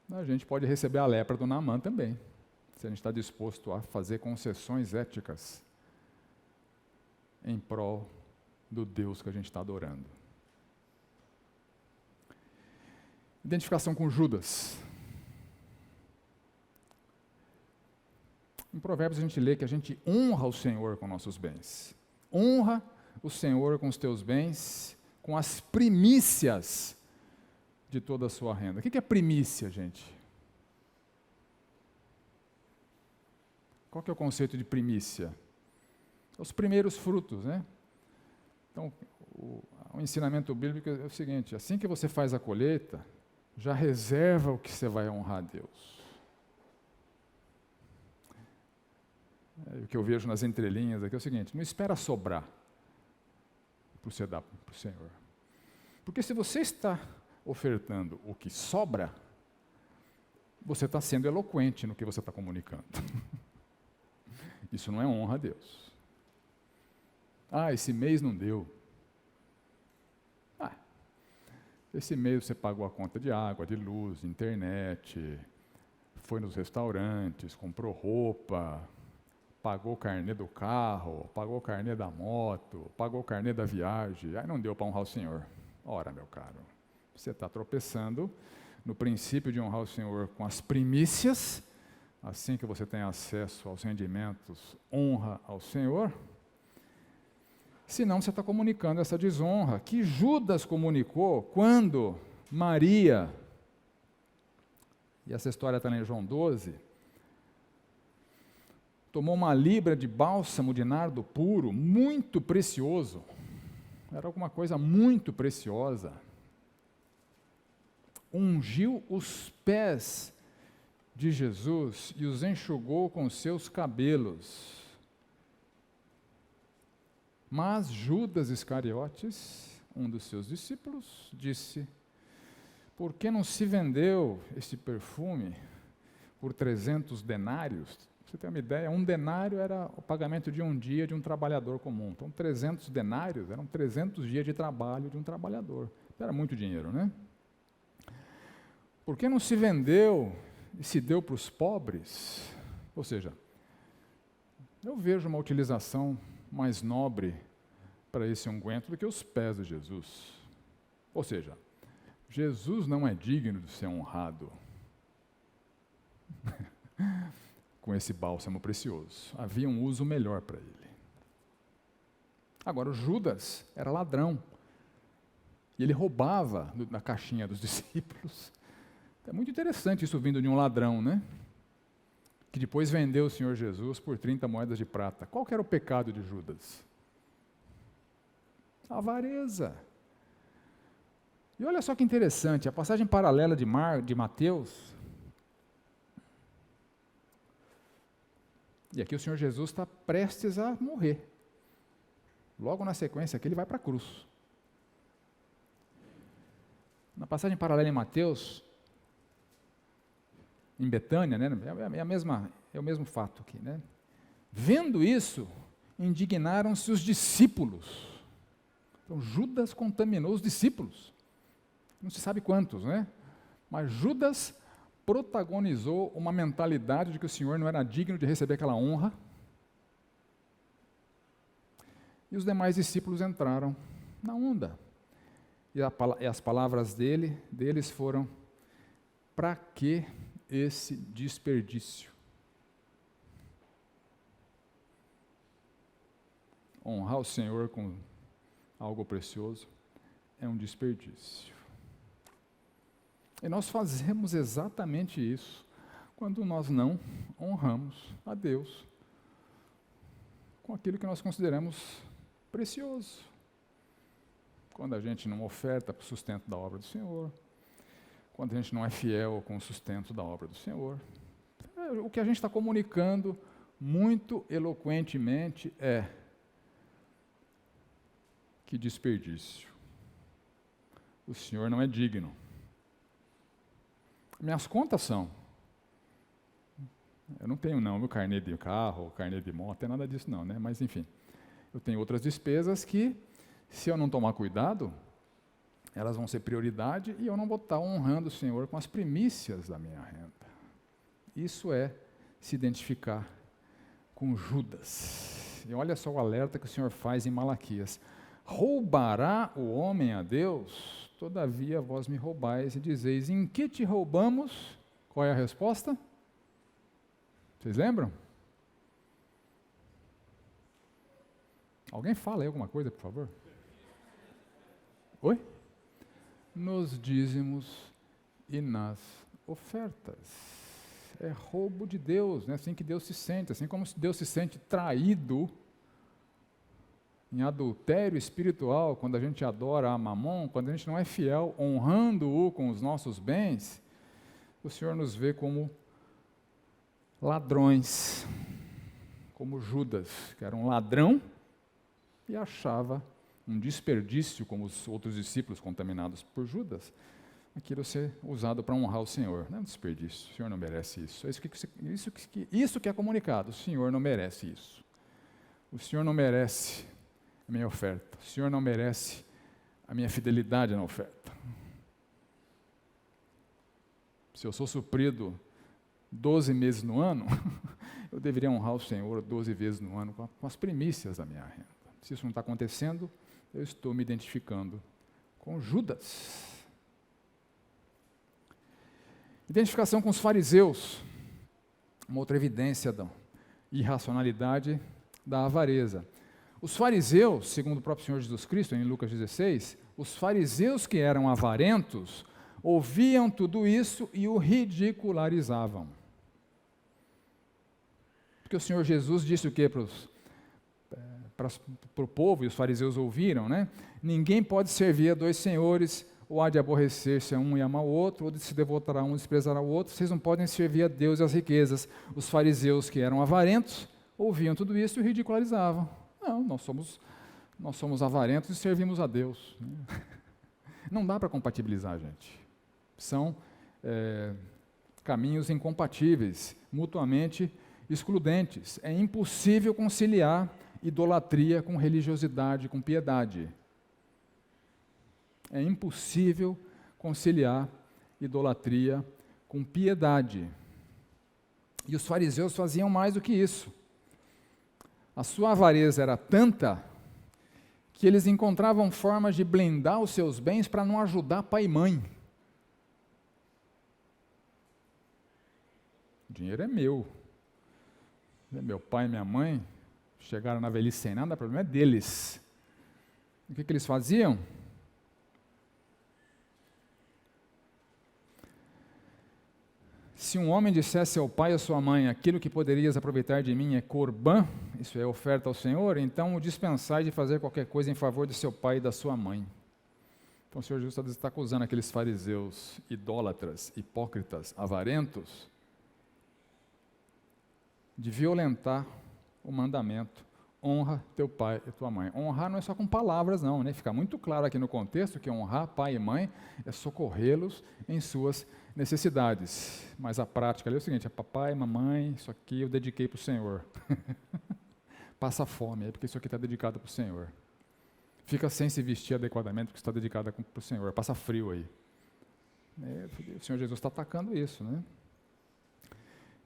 A gente pode receber a lepra do Naamã também, se a gente está disposto a fazer concessões éticas em prol do Deus que a gente está adorando. Identificação com Judas. Em Provérbios a gente lê que a gente honra o Senhor com nossos bens. Honra o Senhor com os teus bens, com as primícias de toda a sua renda. O que é primícia, gente? Qual que é o conceito de primícia? Os primeiros frutos, né? Então, o ensinamento bíblico é o seguinte, assim que você faz a colheita, já reserva o que você vai honrar a Deus. O que eu vejo nas entrelinhas aqui é o seguinte, não espera sobrar para você dar para o Senhor. Porque se você está ofertando o que sobra, você está sendo eloquente no que você está comunicando. Isso não é honra a Deus. Ah, esse mês não deu. Ah, esse mês você pagou a conta de água, de luz, de internet, foi nos restaurantes, comprou roupa, pagou o carnê do carro, pagou o carnê da moto, pagou o carnê da viagem, aí não deu para honrar o Senhor. Ora, meu caro, você está tropeçando no princípio de honrar o Senhor com as primícias, assim que você tem acesso aos rendimentos, honra ao Senhor, senão você está comunicando essa desonra que Judas comunicou quando Maria, e essa história está em João 12, tomou uma libra de bálsamo de nardo puro, muito precioso, era alguma coisa muito preciosa, ungiu os pés de Jesus e os enxugou com seus cabelos. Mas Judas Iscariotes, um dos seus discípulos, disse, por que não se vendeu esse perfume por 300 denários? Você tem uma ideia, 1 denário era o pagamento de um dia de um trabalhador comum. Então, 300 denários eram 300 dias de trabalho de um trabalhador. Era muito dinheiro, né? Por que não se vendeu e se deu para os pobres? Ou seja, eu vejo uma utilização mais nobre para esse unguento do que os pés de Jesus. Ou seja, Jesus não é digno de ser honrado. com esse bálsamo precioso. Havia um uso melhor para ele. Agora, o Judas era ladrão. E ele roubava da caixinha dos discípulos. É muito interessante isso vindo de um ladrão, né? Que depois vendeu o Senhor Jesus por 30 moedas de prata. Qual que era o pecado de Judas? A avareza. E olha só que interessante, a passagem paralela de Mateus. E aqui o Senhor Jesus está prestes a morrer. Logo na sequência aqui ele vai para a cruz. Na passagem paralela em Mateus, em Betânia, né, é o mesmo fato aqui, né? Vendo isso, indignaram-se os discípulos. Então Judas contaminou os discípulos. Não se sabe quantos, né? Mas Judas protagonizou uma mentalidade de que o Senhor não era digno de receber aquela honra. E os demais discípulos entraram na onda. E as palavras deles foram: para que esse desperdício? Honrar o Senhor com algo precioso é um desperdício. E nós fazemos exatamente isso quando nós não honramos a Deus com aquilo que nós consideramos precioso. Quando a gente não oferta para o sustento da obra do Senhor, quando a gente não é fiel com o sustento da obra do Senhor. O que a gente está comunicando muito eloquentemente é: que desperdício. O Senhor não é digno. Minhas contas são. Eu não tenho meu carnê de carro, carnê de moto, não tem nada disso não, né? Mas enfim, eu tenho outras despesas que, se eu não tomar cuidado, elas vão ser prioridade e eu não vou estar honrando o Senhor com as primícias da minha renda. Isso é se identificar com Judas. E olha só o alerta que o Senhor faz em Malaquias: roubará o homem a Deus? Todavia vós me roubais e dizeis: em que te roubamos? Qual é a resposta? Vocês lembram? Alguém fala aí alguma coisa, por favor? Oi? Nos dízimos e nas ofertas. É roubo de Deus, né? Assim que Deus se sente, assim como Deus se sente traído em adultério espiritual, quando a gente adora a Mamon, quando a gente não é fiel, honrando-o com os nossos bens, o Senhor nos vê como ladrões, como Judas, que era um ladrão e achava um desperdício, como os outros discípulos contaminados por Judas, aquilo ser usado para honrar o Senhor. Não é um desperdício, o Senhor não merece isso. Isso que é comunicado, o Senhor não merece isso. O Senhor não merece a minha oferta. O Senhor não merece a minha fidelidade na oferta. Se eu sou suprido 12 meses no ano, eu deveria honrar o Senhor 12 vezes no ano com as primícias da minha renda. Se isso não está acontecendo, eu estou me identificando com Judas. Identificação com os fariseus. Uma outra evidência da irracionalidade da avareza. Os fariseus, segundo o próprio Senhor Jesus Cristo, em Lucas 16, os fariseus que eram avarentos, ouviam tudo isso e o ridicularizavam. Porque o Senhor Jesus disse o quê para o povo, e os fariseus ouviram, né? Ninguém pode servir a dois senhores, ou há de aborrecer-se a um e amar o outro, ou de se devotar a um e desprezar ao outro. Vocês não podem servir a Deus e às riquezas. Os fariseus que eram avarentos, ouviam tudo isso e o ridicularizavam. Não, nós somos avarentos e servimos a Deus. Não dá para compatibilizar, gente. São caminhos incompatíveis, mutuamente excludentes. É impossível conciliar idolatria com religiosidade, com piedade. É impossível conciliar idolatria com piedade. E os fariseus faziam mais do que isso. A sua avareza era tanta que eles encontravam formas de blindar os seus bens para não ajudar pai e mãe. O dinheiro é meu. Meu pai e minha mãe chegaram na velhice sem nada, o problema é deles. O que eles faziam? Se um homem dissesse ao pai ou à sua mãe, aquilo que poderias aproveitar de mim é corbã, isso é oferta ao Senhor, então o dispensai de fazer qualquer coisa em favor de seu pai e da sua mãe. Então o Senhor Jesus está acusando aqueles fariseus idólatras, hipócritas, avarentos, de violentar o mandamento, honra teu pai e tua mãe. Honrar não é só com palavras não, né? Fica muito claro aqui no contexto que honrar pai e mãe é socorrê-los em suas necessidades. Mas a prática ali é o seguinte, é papai, mamãe, isso aqui eu dediquei para o Senhor. Passa fome, porque isso aqui está dedicado para o Senhor. Fica sem se vestir adequadamente, porque está dedicado para o Senhor. Passa frio aí. O Senhor Jesus está atacando isso, né?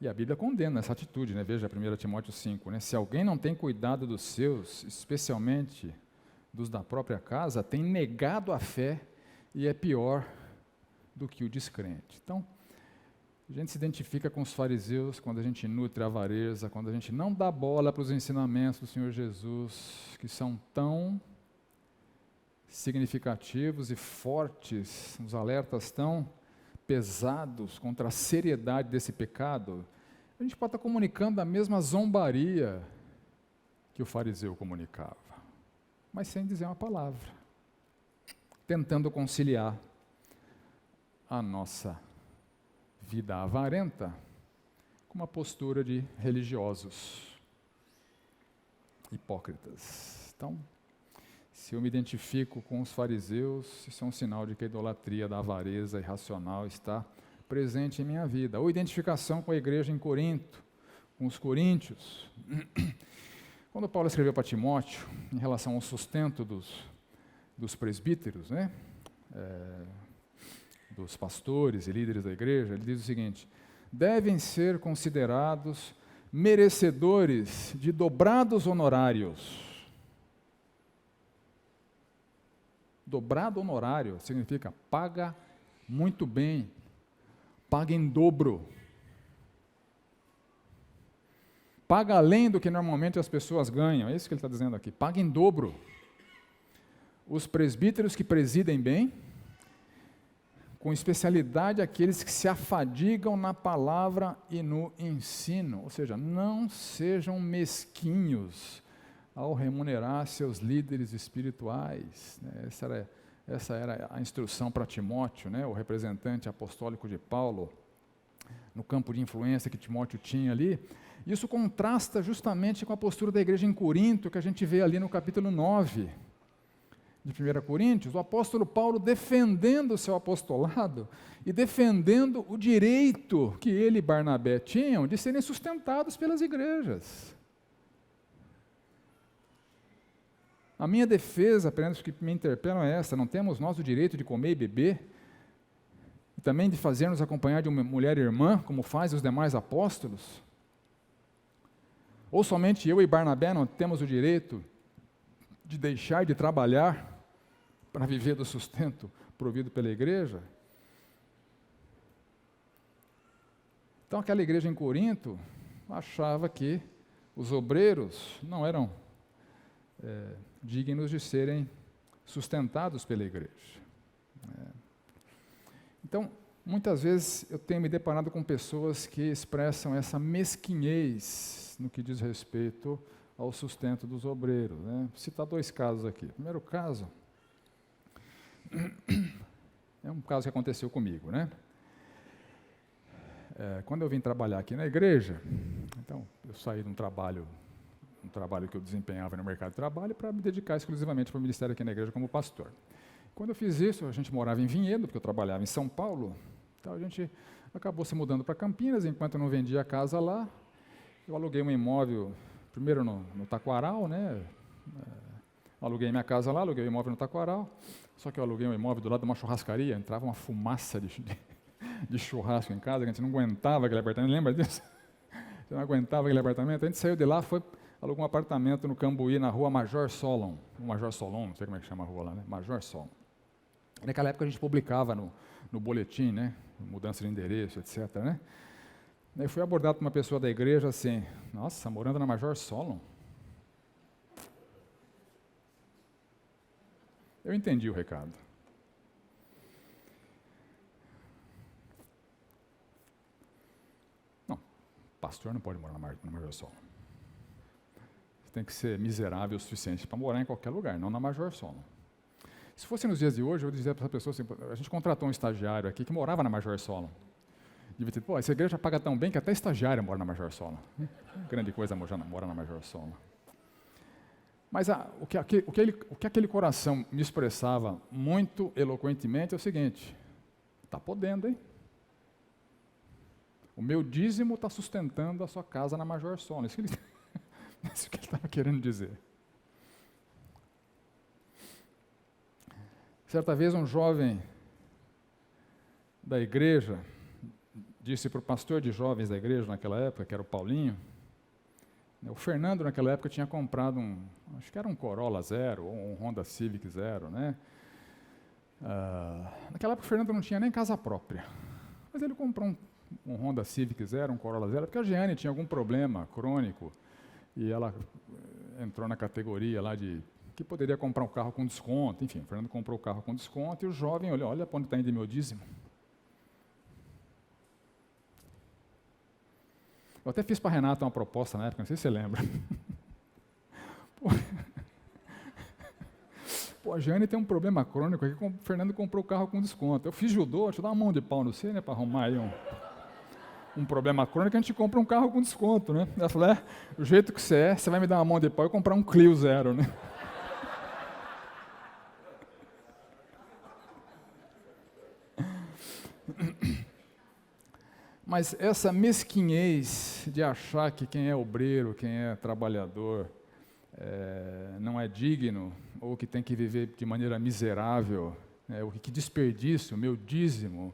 E a Bíblia condena essa atitude, né? Veja 1 Timóteo 5, né? Se alguém não tem cuidado dos seus, especialmente dos da própria casa, tem negado a fé e é pior do que o descrente. Então, a gente se identifica com os fariseus quando a gente nutre a avareza, quando a gente não dá bola para os ensinamentos do Senhor Jesus, que são tão significativos e fortes, os alertas tão pesados contra a seriedade desse pecado. A gente pode estar comunicando a mesma zombaria que o fariseu comunicava, mas sem dizer uma palavra, tentando conciliar a nossa vida avarenta com uma postura de religiosos hipócritas. Então, se eu me identifico com os fariseus, isso é um sinal de que a idolatria da avareza irracional está presente em minha vida. Ou identificação com a igreja em Corinto, com os coríntios. Quando Paulo escreveu para Timóteo, em relação ao sustento dos presbíteros, né? Dos pastores e líderes da igreja, ele diz o seguinte: devem ser considerados merecedores de dobrados honorários. Dobrado honorário significa paga muito bem, paga em dobro, paga além do que normalmente as pessoas ganham, é isso que ele está dizendo aqui, paga em dobro. Os presbíteros que presidem bem, com especialidade aqueles que se afadigam na palavra e no ensino, ou seja, não sejam mesquinhos ao remunerar seus líderes espirituais. Essa era a instrução para Timóteo, né, o representante apostólico de Paulo, no campo de influência que Timóteo tinha ali. Isso contrasta justamente com a postura da igreja em Corinto, que a gente vê ali no capítulo 9 de 1 Coríntios, o apóstolo Paulo defendendo o seu apostolado e defendendo o direito que ele e Barnabé tinham de serem sustentados pelas igrejas. A minha defesa, apenas que me interpelam, é essa: não temos nós o direito de comer e beber, e também de fazer-nos acompanhar de uma mulher irmã, como fazem os demais apóstolos? Ou somente eu e Barnabé não temos o direito de deixar de trabalhar para viver do sustento provido pela igreja? Então aquela igreja em Corinto achava que os obreiros não eram dignos de serem sustentados pela igreja. Então, muitas vezes eu tenho me deparado com pessoas que expressam essa mesquinhez no que diz respeito ao sustento dos obreiros, né? Vou citar 2 casos aqui. O primeiro caso é um caso que aconteceu comigo, né? Quando eu vim trabalhar aqui na igreja, então eu saí de um trabalho que eu desempenhava no mercado de trabalho para me dedicar exclusivamente para o ministério aqui na igreja como pastor. Quando eu fiz isso, a gente morava em Vinhedo, porque eu trabalhava em São Paulo, então a gente acabou se mudando para Campinas. Enquanto eu não vendia a casa lá, eu aluguei um imóvel, primeiro no Taquaral, né? Aluguei minha casa lá, aluguei um imóvel no Taquaral, só que eu aluguei um imóvel do lado de uma churrascaria, entrava uma fumaça de churrasco em casa, que a gente não aguentava aquele apartamento, lembra disso? Eu não aguentava aquele apartamento. A gente saiu de lá, alugou um apartamento no Cambuí, na rua Major Solon, não sei como é que chama a rua lá, né? Major Solon. Naquela época a gente publicava no boletim, né? Mudança de endereço, etc., né? Eu fui abordado por uma pessoa da igreja assim, nossa, morando na Major Solon. Eu entendi o recado. Não, pastor não pode morar na Major Solon. Você tem que ser miserável o suficiente para morar em qualquer lugar, não na Major Solon. Se fosse nos dias de hoje, eu dizer para essa pessoa assim, a gente contratou um estagiário aqui que morava na Major Solon. Devia ter, essa igreja paga tão bem que até estagiário mora na Major Solon. Grande coisa morar na Major Solon. Mas o que aquele coração me expressava muito eloquentemente é o seguinte: está podendo, hein? O meu dízimo está sustentando a sua casa na Major Solon. Isso que ele estava querendo dizer. Certa vez um jovem da igreja disse para o pastor de jovens da igreja naquela época, que era o Paulinho, o Fernando naquela época tinha comprado acho que era um Corolla Zero, ou um Honda Civic Zero, né? Naquela época o Fernando não tinha nem casa própria, mas ele comprou um Honda Civic Zero, um Corolla Zero, porque a Jeane tinha algum problema crônico, e ela entrou na categoria lá de que poderia comprar um carro com desconto. Enfim, o Fernando comprou o carro com desconto, e o jovem olhou, olha para onde está indo meu dízimo. Eu até fiz para a Renata uma proposta na época, não sei se você lembra. A Jane tem um problema crônico aqui, o Fernando comprou o carro com desconto. Eu fiz judô, deixa eu dar uma mão de pau no você, né, para arrumar aí um problema crônico, a gente compra um carro com desconto, né? Ela falou, do jeito que você vai me dar uma mão de pau e comprar um Clio Zero, né? Mas essa mesquinhez de achar que quem é obreiro, quem é trabalhador, não é digno, ou que tem que viver de maneira miserável, ou que desperdício, o meu dízimo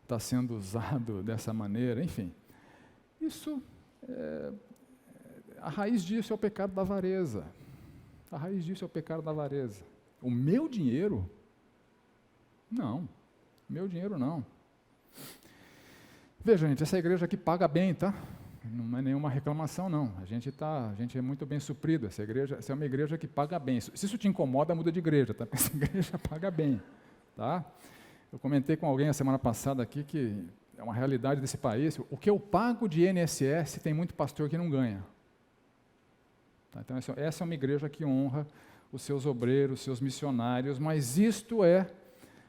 está sendo usado dessa maneira, enfim. Isso, a raiz disso é o pecado da avareza. A raiz disso é o pecado da avareza. O meu dinheiro? Não. Meu dinheiro não. Veja, gente, essa igreja aqui paga bem, tá? Não é nenhuma reclamação, não. A gente é muito bem suprido. Essa é uma igreja que paga bem. Se isso te incomoda, muda de igreja, tá? Essa igreja paga bem, tá? Eu comentei com alguém a semana passada aqui que é uma realidade desse país. O que eu pago de INSS tem muito pastor que não ganha. Tá? Então, essa é uma igreja que honra os seus obreiros, os seus missionários, mas isto é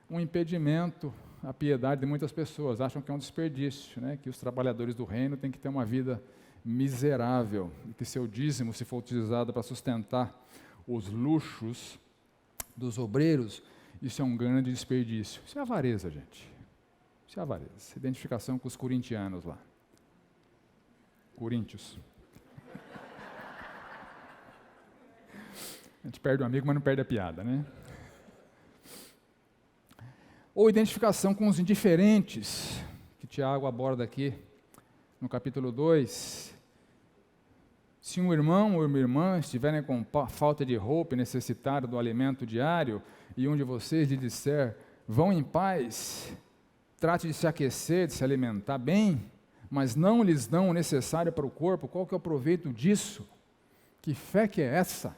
um impedimento à piedade de muitas pessoas. Acham que é um desperdício, né? Que os trabalhadores do reino têm que ter uma vida miserável, e que seu dízimo, se for utilizado para sustentar os luxos dos obreiros, isso é um grande desperdício. Isso é avareza, gente. Isso é avareza. Identificação com os corintianos lá. Coríntios. A gente perde um amigo, mas não perde a piada, né? Ou identificação com os indiferentes, que Tiago aborda aqui no capítulo 2. Se um irmão ou uma irmã estiverem com falta de roupa e necessitado do alimento diário, e um de vocês lhe disser, vão em paz, trate de se aquecer, de se alimentar bem, mas não lhes dão o necessário para o corpo, qual que é o proveito disso? Que fé que é essa?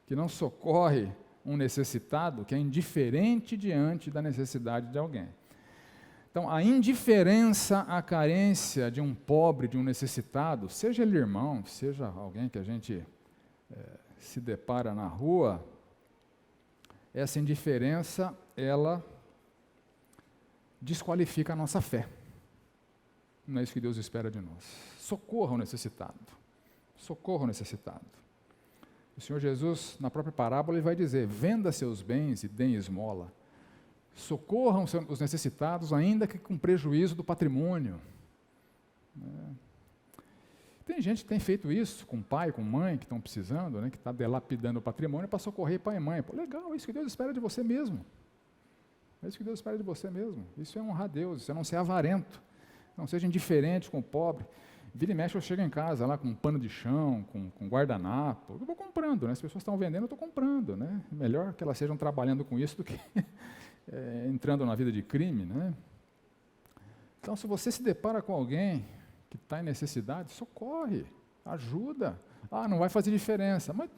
Que não socorre um necessitado, que é indiferente diante da necessidade de alguém. Então, a indiferença à carência de um pobre, de um necessitado, seja ele irmão, seja alguém que a gente se depara na rua, essa indiferença, ela desqualifica a nossa fé. Não é isso que Deus espera de nós. Socorra o necessitado. Socorra o necessitado. O Senhor Jesus, na própria parábola, ele vai dizer, venda seus bens e dê esmola. Socorram os necessitados, ainda que com prejuízo do patrimônio. Tem gente que tem feito isso com pai, com mãe, que estão precisando, né, que está delapidando o patrimônio para socorrer pai e mãe. Pô, legal, é isso que Deus espera de você mesmo. É isso que Deus espera de você mesmo. Isso é honrar a Deus, isso é não ser avarento. Não seja indiferente com o pobre. Vira e mexe, eu chego em casa lá com um pano de chão, com guardanapo. Eu vou comprando, né? As pessoas estão vendendo, eu estou comprando, né? Melhor que elas estejam trabalhando com isso do que entrando na vida de crime, né? Então, se você se depara com alguém que está em necessidade, socorre, ajuda. Ah, não vai fazer diferença, mas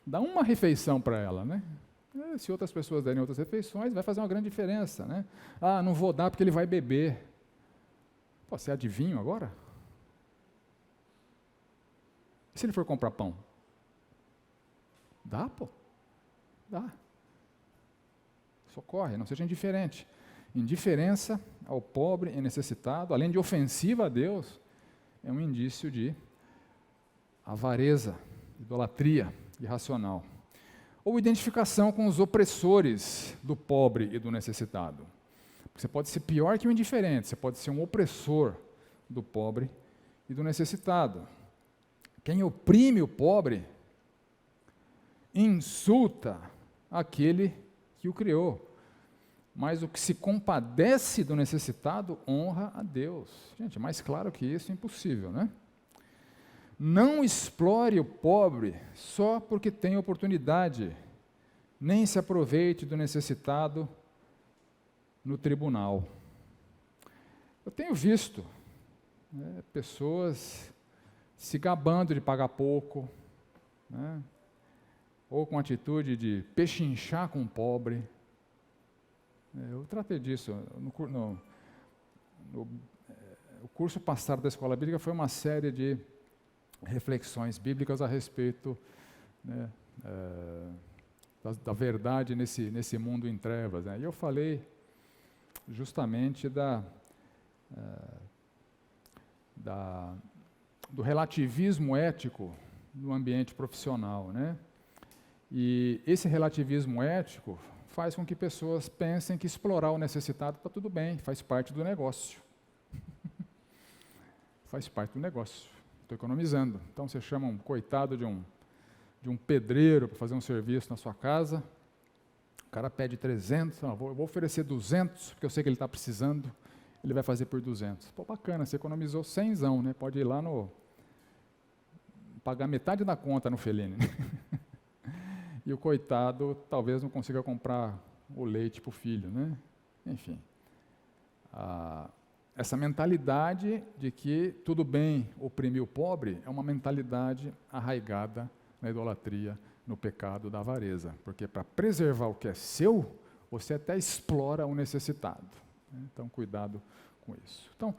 dá uma refeição para ela, né? Se outras pessoas derem outras refeições, vai fazer uma grande diferença, né? Ah, não vou dar porque ele vai beber. Pô, você é adivinho agora? E se ele for comprar pão? Dá, pô. Dá. Socorre, não seja indiferente. Indiferença ao pobre e necessitado, além de ofensiva a Deus, é um indício de avareza, idolatria irracional. Ou identificação com os opressores do pobre e do necessitado. Você pode ser pior que o indiferente, você pode ser um opressor do pobre e do necessitado. Quem oprime o pobre insulta aquele que o criou. Mas o que se compadece do necessitado honra a Deus. Gente, mais claro que isso é impossível, né? Não explore o pobre só porque tem oportunidade, nem se aproveite do necessitado no tribunal. Eu tenho visto pessoas se gabando de pagar pouco, né? Ou com atitude de pechinchar com o pobre. Eu tratei disso. O curso passado da Escola Bíblica foi uma série de reflexões bíblicas a respeito, né, da verdade nesse mundo em trevas, né? E eu falei justamente do relativismo ético no ambiente profissional, né? E esse relativismo ético faz com que pessoas pensem que explorar o necessitado está tudo bem, faz parte do negócio. Faz parte do negócio. Estou economizando. Então você chama um coitado de um pedreiro para fazer um serviço na sua casa, o cara pede 300, eu vou oferecer 200, porque eu sei que ele está precisando, ele vai fazer por 200. Pô, bacana, você economizou 100, né? Pode ir lá pagar metade da conta no Fellini. E o coitado talvez não consiga comprar o leite para o filho, né? Enfim, essa mentalidade de que tudo bem oprimir o pobre é uma mentalidade arraigada na idolatria, no pecado da avareza, porque para preservar o que é seu, você até explora o necessitado, né? Então, cuidado com isso. Então,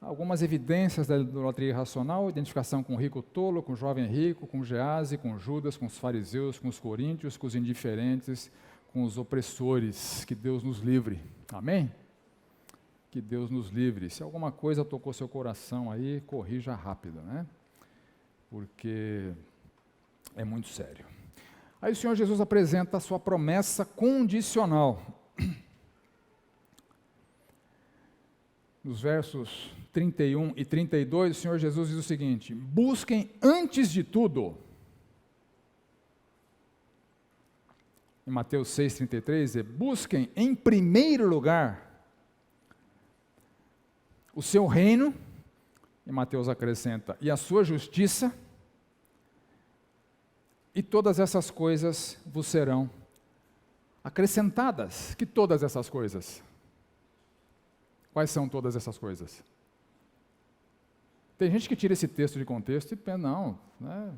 algumas evidências da idolatria irracional: identificação com o rico tolo, com o jovem rico, com Gease, com Judas, com os fariseus, com os coríntios, com os indiferentes, com os opressores. Que Deus nos livre. Amém? Que Deus nos livre. Se alguma coisa tocou seu coração aí, corrija rápido, né? Porque é muito sério. Aí o Senhor Jesus apresenta a sua promessa condicional. Nos versos 31 e 32, o Senhor Jesus diz o seguinte: busquem antes de tudo. Em Mateus 6,33, busquem em primeiro lugar o seu reino, e Mateus acrescenta, e a sua justiça, e todas essas coisas vos serão acrescentadas. Que todas essas coisas? Quais são todas essas coisas? Tem gente que tira esse texto de contexto e pensa, não, né?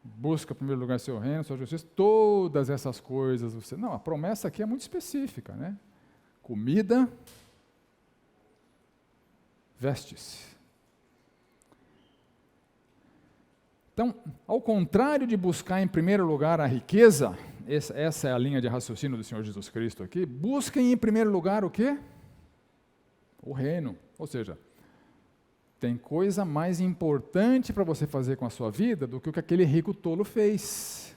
Busca em primeiro lugar seu reino, sua justiça, todas essas coisas. Não, a promessa aqui é muito específica, né? Comida, vestes. Então, ao contrário de buscar em primeiro lugar a riqueza, essa é a linha de raciocínio do Senhor Jesus Cristo aqui, busquem em primeiro lugar o quê? O reino. Ou seja, tem coisa mais importante para você fazer com a sua vida do que o que aquele rico tolo fez.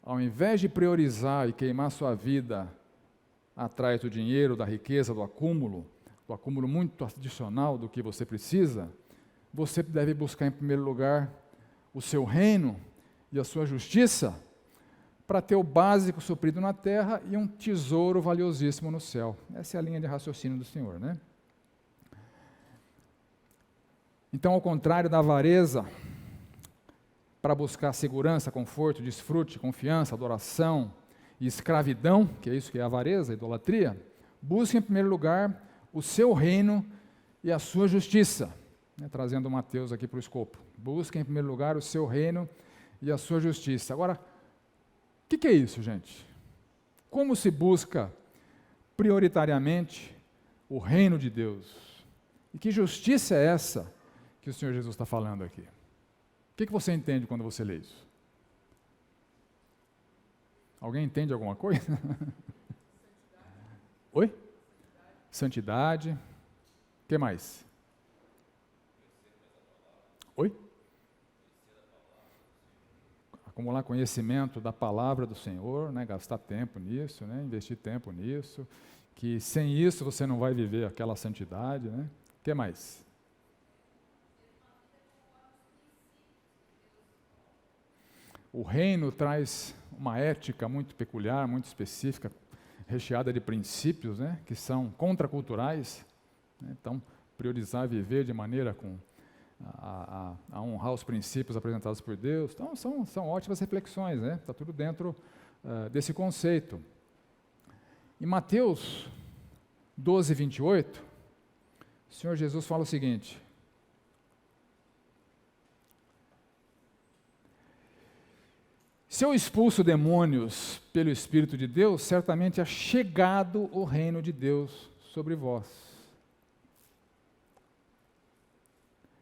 Ao invés de priorizar e queimar sua vida atrás do dinheiro, da riqueza, do acúmulo muito adicional do que você precisa, você deve buscar em primeiro lugar o seu reino e a sua justiça, para ter o básico suprido na terra e um tesouro valiosíssimo no céu. Essa é a linha de raciocínio do Senhor, né? Então, ao contrário da avareza, para buscar segurança, conforto, desfrute, confiança, adoração e escravidão, que é isso que é a avareza, a idolatria, busque em primeiro lugar o seu reino e a sua justiça. Trazendo Mateus aqui para o escopo. Busque em primeiro lugar o seu reino e a sua justiça. Agora, o que é isso, gente? Como se busca prioritariamente o reino de Deus? E que justiça é essa que o Senhor Jesus está falando aqui? O que você entende quando você lê isso? Alguém entende alguma coisa? Oi? Santidade. O que mais? Oi? Acumular conhecimento da palavra do Senhor, né? Gastar tempo nisso, né? Investir tempo nisso, que sem isso você não vai viver aquela santidade, né? O que mais? O reino traz uma ética muito peculiar, muito específica, recheada de princípios, né, que são contraculturais, né, então priorizar viver de maneira a honrar os princípios apresentados por Deus. Então são ótimas reflexões, né? Está tudo dentro desse conceito. Em Mateus 12, 28, o Senhor Jesus fala o seguinte: se eu expulso demônios pelo Espírito de Deus, certamente é chegado o reino de Deus sobre vós.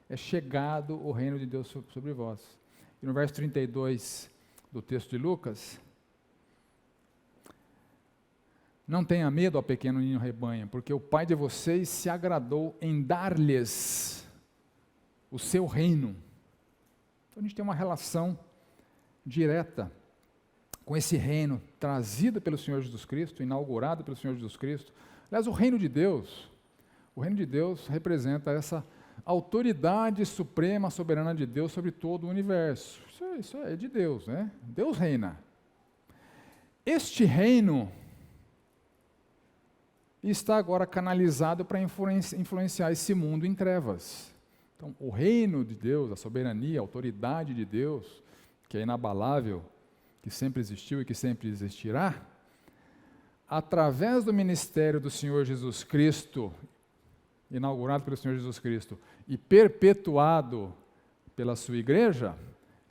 É chegado o reino de Deus sobre vós. E no verso 32 do texto de Lucas: não tenha medo, ó pequeno ninho rebanho, porque o Pai de vocês se agradou em dar-lhes o seu reino. Então a gente tem uma relação direta com esse reino trazido pelo Senhor Jesus Cristo, inaugurado pelo Senhor Jesus Cristo. Aliás, o reino de Deus representa essa autoridade suprema, soberana de Deus sobre todo o universo. Isso é de Deus, né? Deus reina. Este reino está agora canalizado para influenciar esse mundo em trevas. Então, o reino de Deus, a soberania, a autoridade de Deus, que é inabalável, que sempre existiu e que sempre existirá, através do ministério do Senhor Jesus Cristo, inaugurado pelo Senhor Jesus Cristo e perpetuado pela sua igreja,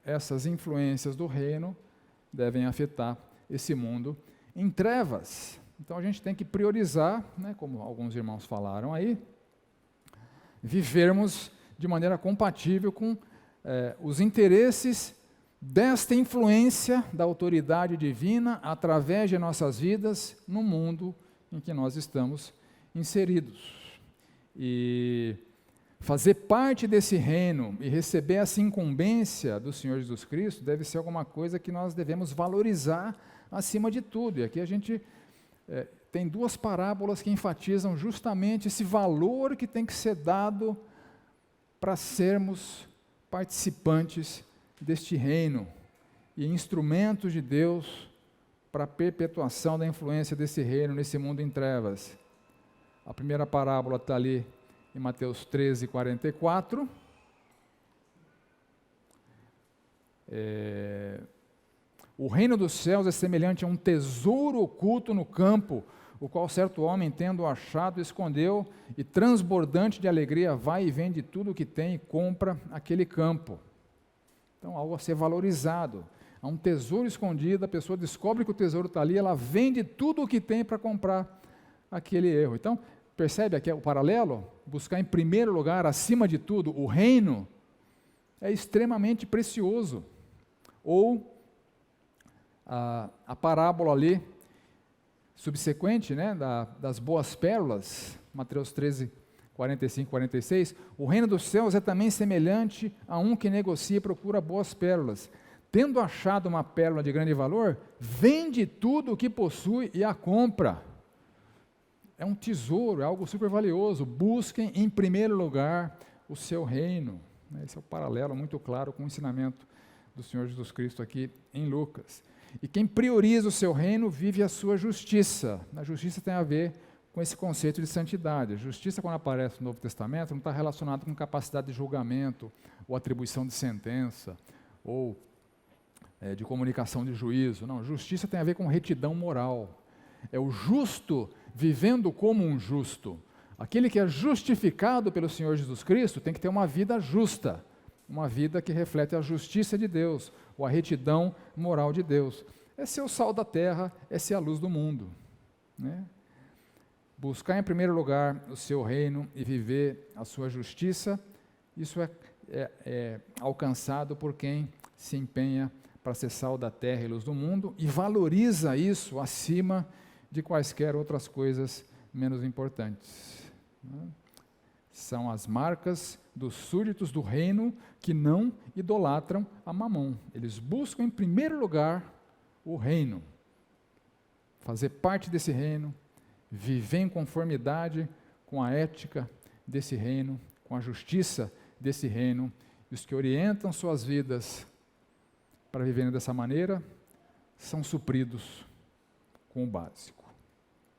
essas influências do reino devem afetar esse mundo em trevas. Então a gente tem que priorizar, né, como alguns irmãos falaram aí, vivermos de maneira compatível com os interesses desta influência da autoridade divina através de nossas vidas no mundo em que nós estamos inseridos. E fazer parte desse reino e receber essa incumbência do Senhor Jesus Cristo deve ser alguma coisa que nós devemos valorizar acima de tudo. E aqui a gente tem duas parábolas que enfatizam justamente esse valor que tem que ser dado para sermos participantes deste reino e instrumentos de Deus para a perpetuação da influência desse reino nesse mundo em trevas. A primeira parábola está ali em Mateus 13, 44. O reino dos céus é semelhante a um tesouro oculto no campo, o qual certo homem, tendo achado, escondeu, e transbordante de alegria, vai e vende tudo o que tem e compra aquele campo. Então, algo a ser valorizado. Há um tesouro escondido, a pessoa descobre que o tesouro está ali, ela vende tudo o que tem para comprar aquele erro. Então, percebe aqui o paralelo? Buscar em primeiro lugar, acima de tudo, o reino é extremamente precioso. Ou a parábola ali, subsequente, né, das boas pérolas, Mateus 13, 45, 46, o reino dos céus é também semelhante a um que negocia e procura boas pérolas. Tendo achado uma pérola de grande valor, vende tudo o que possui e a compra. É um tesouro, é algo super valioso. Busquem em primeiro lugar o seu reino. Esse é o paralelo muito claro com o ensinamento do Senhor Jesus Cristo aqui em Lucas. E quem prioriza o seu reino vive a sua justiça. A justiça tem a ver com esse conceito de santidade. A justiça, quando aparece no Novo Testamento, não está relacionada com capacidade de julgamento, ou atribuição de sentença, ou de comunicação de juízo. Não, justiça tem a ver com retidão moral. É o justo vivendo como um justo. Aquele que é justificado pelo Senhor Jesus Cristo tem que ter uma vida justa, uma vida que reflete a justiça de Deus, ou a retidão moral de Deus. É ser o sal da terra, é ser a luz do mundo, né? Buscar em primeiro lugar o seu reino e viver a sua justiça, isso é alcançado por quem se empenha para ser sal da terra e luz do mundo e valoriza isso acima de quaisquer outras coisas menos importantes. São as marcas dos súditos do reino que não idolatram a Mamon. Eles buscam em primeiro lugar o reino, fazer parte desse reino, viver em conformidade com a ética desse reino, com a justiça desse reino, e os que orientam suas vidas para viverem dessa maneira são supridos com o básico.